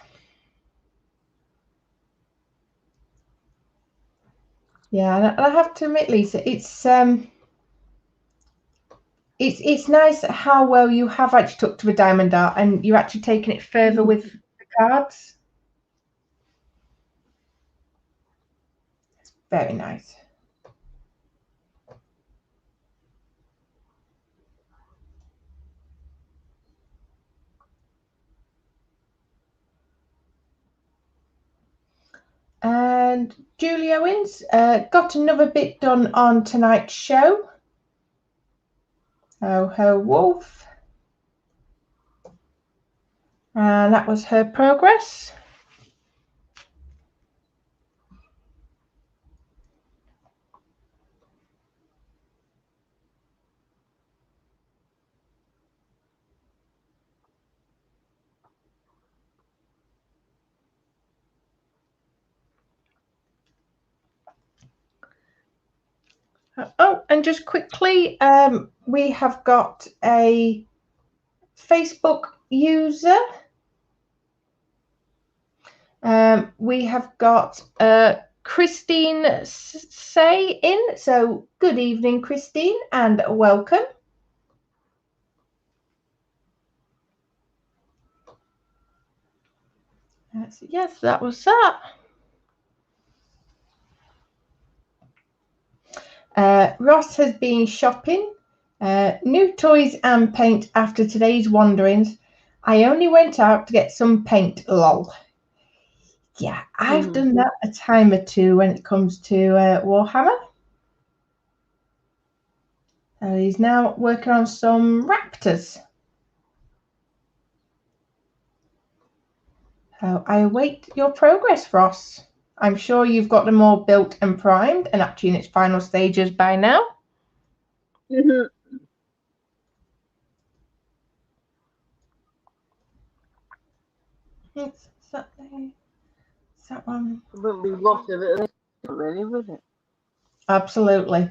Yeah, and I have to admit, Lisa, it's nice how well you have actually took to the diamond art and you're actually taking it further with the cards. It's very nice. And Julie Owens got another bit done on tonight's show. Oh, her wolf. And that was her progress. Oh, and just quickly, we have got a Facebook user. We have got Christine Say in. So good evening, Christine, and welcome. Yes, that was that. Ross has been shopping. New toys and paint after today's wanderings. I only went out to get some paint, lol. Yeah, I've done that a time or two when it comes to Warhammer. He's now working on some raptors. I await your progress, Ross. I'm sure you've got them all built and primed and actually in its final stages by now. Is that one? It wouldn't be lots of it, really, would it? Absolutely.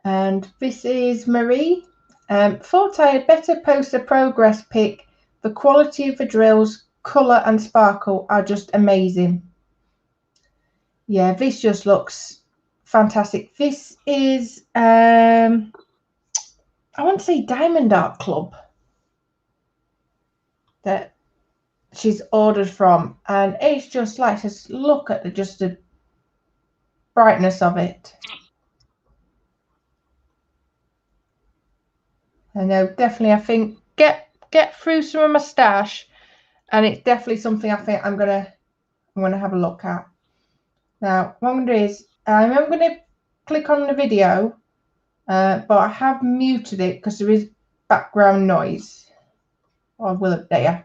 And this is Marie. Thought I had better post a progress pic. The quality of the drills, colour and sparkle are just amazing. Yeah, this just looks fantastic. This is, I want to say Diamond Art Club that she's ordered from. And it's just like, just look at just the brightness of it. I know, definitely, I think get through some of my stash, and it's definitely something I think I'm gonna have a look at. Now, what I'm gonna do is I'm gonna click on the video, but I have muted it because there is background noise. I will update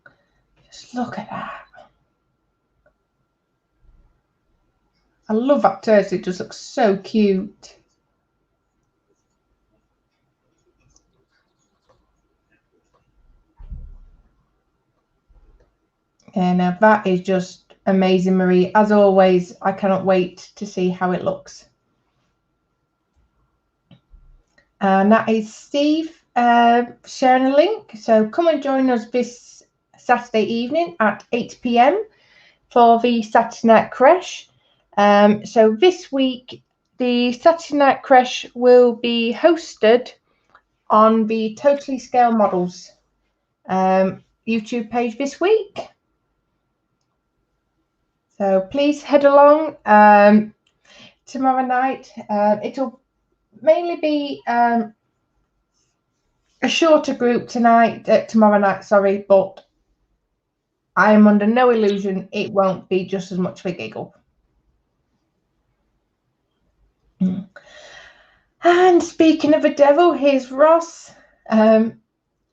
you. Just Look at that. I love that turtle. It just looks so cute. And that is just amazing, Marie. As always, I cannot wait to see how it looks. And that is Steve sharing a link. So come and join us this Saturday evening at 8 p.m. for the Saturday Night Crash. So this week, the Saturday Night Crash will be hosted on the Totally Scale Models YouTube page this week. So please head along tomorrow night. It'll mainly be a shorter group tomorrow night, sorry, but I am under no illusion it won't be just as much of a giggle. And speaking of the devil, here's Ross.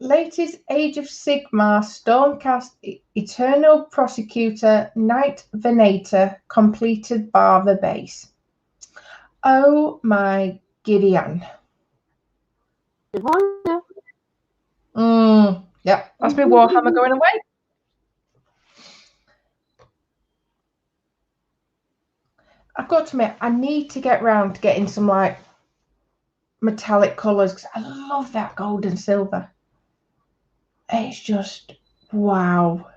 Latest Age of Sigmar Stormcast Eternal Prosecutor Knight Venator completed bar the base. Oh my Gideon. Yep, that's my Warhammer going away. I've got to admit, I need to get round to getting some like metallic colours because I love that gold and silver. It's just wow.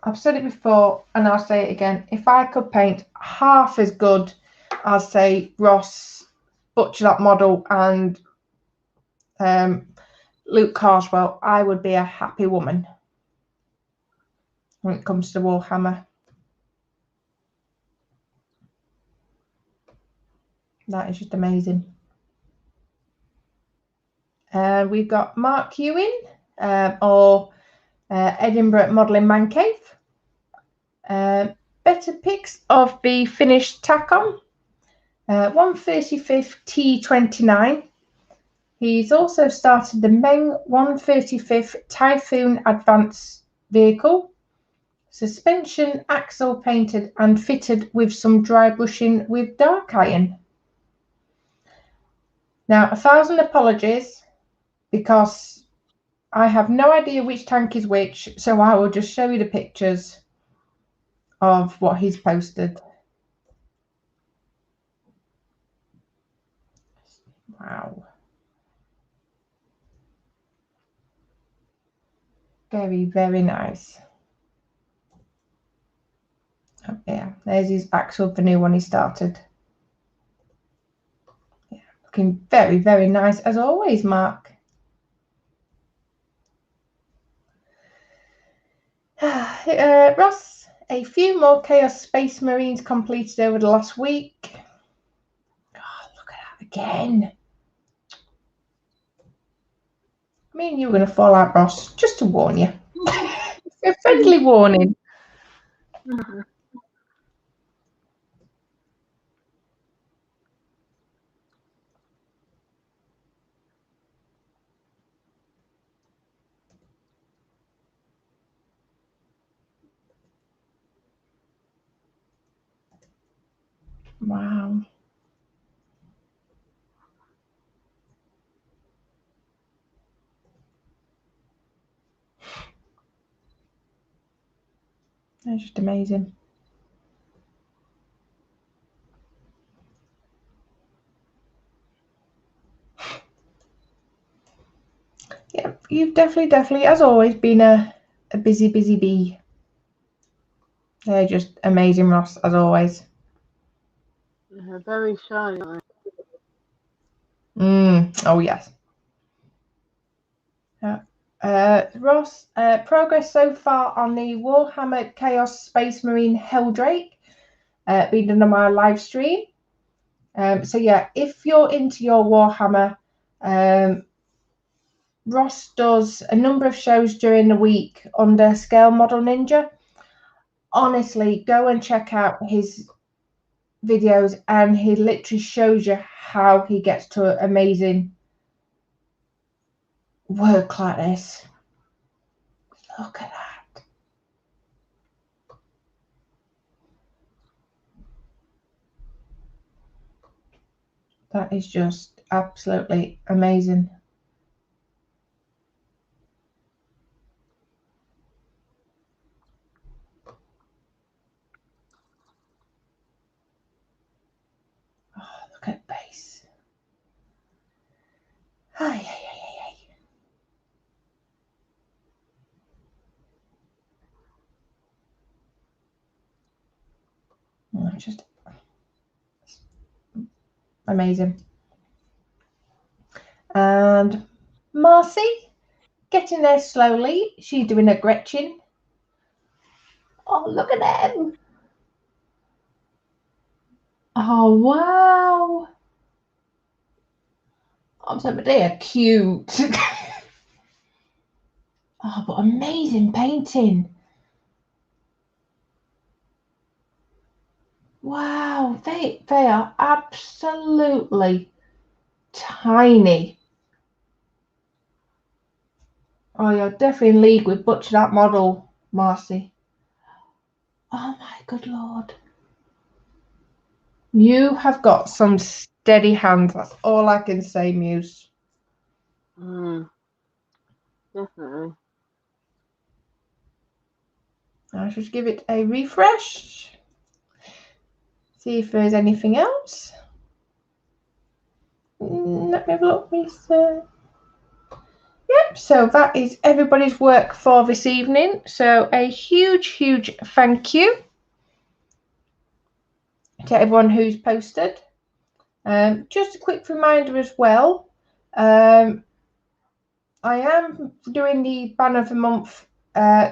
I've said it before and I'll say it again. If I could paint half as good as, say, Ross, Butcher That Model and Luke Carswell, I would be a happy woman when it comes to Warhammer. That is just amazing. We've got Mark Ewing or Edinburgh Modelling Man Cave. Better pics of the finished Tacon. 135th T29. He's also started the Meng 135th Typhoon Advanced Vehicle. Suspension axle painted and fitted with some dry brushing with dark iron. Now, 1,000 apologies because I have no idea which tank is which, so I will just show you the pictures of what he's posted. Wow. Very, very nice. Oh, yeah, there's his axle, the new one he started. Yeah, looking very, very nice as always, Mark. Ross, a few more Chaos Space Marines completed over the last week. Oh, look at that again. I mean, you're going to fall out, Ross, just to warn you. A friendly warning. Wow. That's just amazing. Yeah, you've definitely, as always, been a busy bee. They're just amazing, Ross, as always. Very shiny. Oh, yes. Ross, progress so far on the Warhammer Chaos Space Marine Helldrake being done on my live stream. So yeah, if you're into your Warhammer, Ross does a number of shows during the week under Scale Model Ninja. Honestly, go and check out his videos and he literally shows you how he gets to amazing work like this. Look at that. That is just absolutely amazing. Oh, look at base. Ay, ay, ay, ay. Oh, just amazing. And Marcy, getting there slowly. She's doing a Gretchen. Oh, look at them. Oh, wow. Oh, they are cute. Oh, but amazing painting. Wow, they are absolutely tiny. Oh, you're definitely in league with Butcher that model, Marcy. Oh my good Lord. You have got some steady hands. That's all I can say, Muse. Definitely. I should give it a refresh. See if there's anything else. Let me have a look, Lisa. Yep, so that is everybody's work for this evening. So a huge thank you to everyone who's posted. Just a quick reminder as well. I am doing the Banner of the Month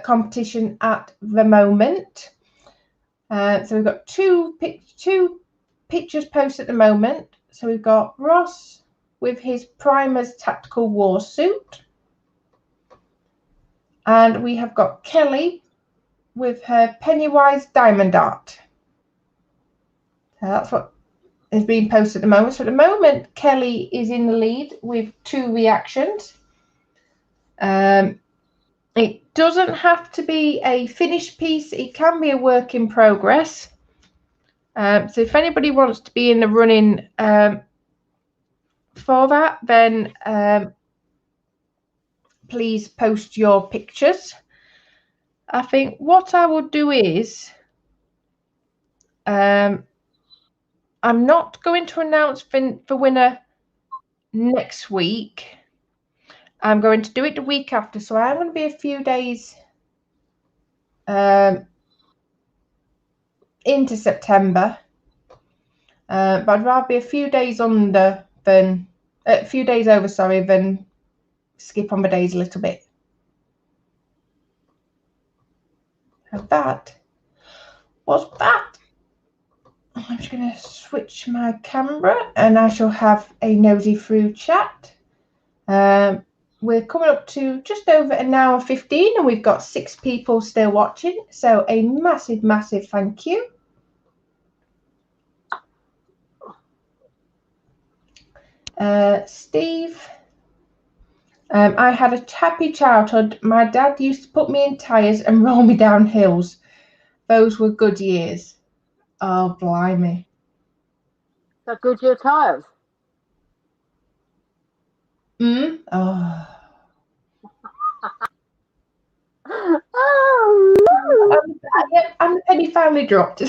competition at the moment. So we've got two pictures posted at the moment. So we've got Ross with his Primer's Tactical War Suit. And we have got Kelly with her Pennywise Diamond Art. So that's what is being posted at the moment. So at the moment, Kelly is in the lead with 2 reactions. It doesn't have to be a finished piece. It can be a work in progress. So if anybody wants to be in the running for that, then please post your pictures. I think what I will do is I'm not going to announce the winner next week. I'm going to do it the week after, so I'm going to be a few days into September, but I'd rather be a few days under than a few days over, sorry, than skip on the days a little bit. And that was that. I'm just going to switch my camera and I shall have a nosy through chat. We're coming up to just over an hour 15 and we've got 6 people still watching. So a massive thank you. Steve, I had a happy childhood. My dad used to put me in tyres and roll me down hills. Those were good years. Oh, blimey. Is that Goodyear tyres? Oh. Oh, And the penny finally dropped.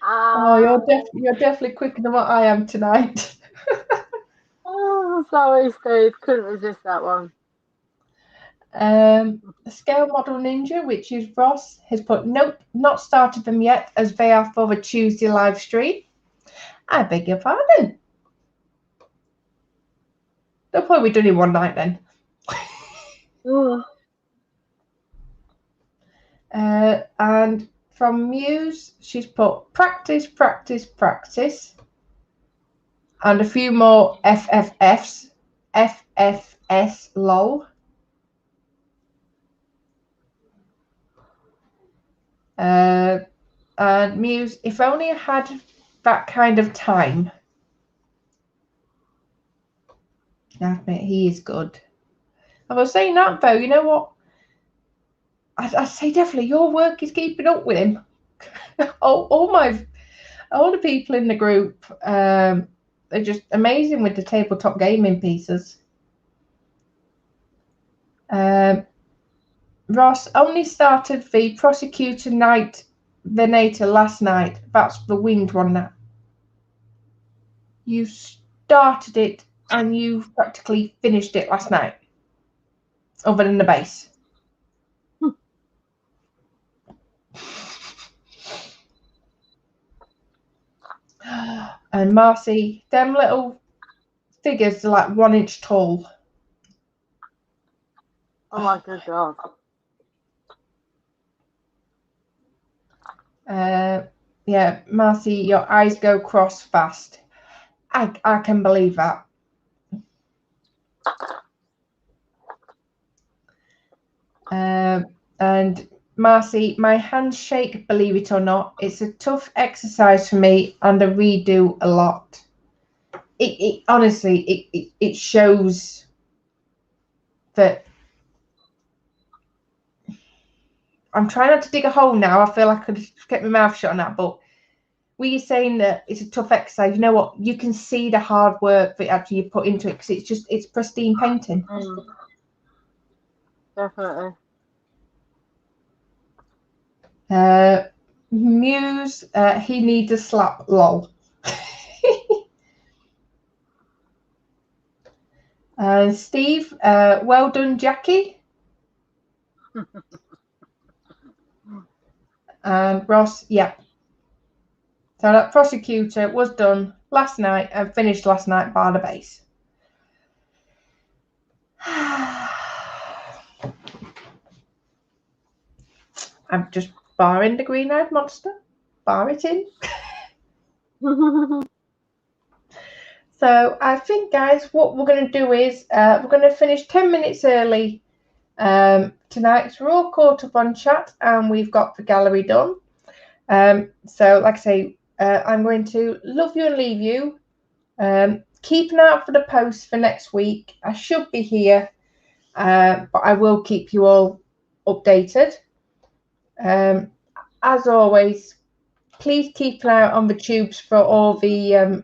Oh, you're definitely quicker than what I am tonight. Oh, sorry, Steve. Couldn't resist that one. Scale Model Ninja, which is Ross, has put nope, not started them yet as they are for the Tuesday live stream. I beg your pardon. They'll probably be done in one night then. And from Muse, she's put practice, and a few more FFS, lol. And Muse, if only I had that kind of time. I admit he is good. I was saying that though, you know what? I say definitely your work is keeping up with him. all the people in the group, they're just amazing with the tabletop gaming pieces. Ross only started the Prosecutor Knight Venator last night. That's the winged one now. You started it and you practically finished it last night, other than the base. And Marcy, them little figures are like 1 inch tall. Oh my good God. Yeah, Marcy, your eyes go cross fast. I can believe that. And Marcy, my hands shake, believe it or not. It's a tough exercise for me and I redo a lot. It honestly, it shows that I'm trying not to dig a hole now. I feel like I could have kept my mouth shut on that, but were you saying that it's a tough exercise? You know what? You can see the hard work that actually you put into it because it's pristine painting. Definitely. Muse, he needs a slap, lol. Steve, well done, Jackie. And Ross, yeah. So that Prosecutor was done last night and finished last night by the base. I'm just barring the green-eyed monster. Bar it in. So I think, guys, what we're going to do is we're going to finish 10 minutes early tonight. So we're all caught up on chat and we've got the gallery done. So like I say, I'm going to love you and leave you. Keep an eye out for the posts for next week. I should be here, but I will keep you all updated. As always, please keep an eye out on the tubes for all the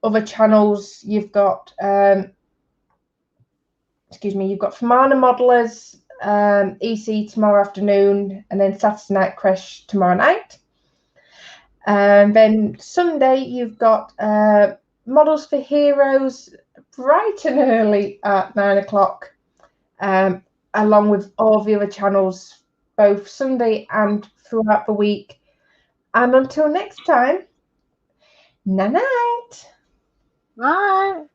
other channels. You've got you've got Famana Modelers EC tomorrow afternoon, and then Saturday Night Crash tomorrow night. And then Sunday you've got Models for Heroes bright and early at 9 o'clock, along with all the other channels, both Sunday and throughout the week. And until next time, night. Right.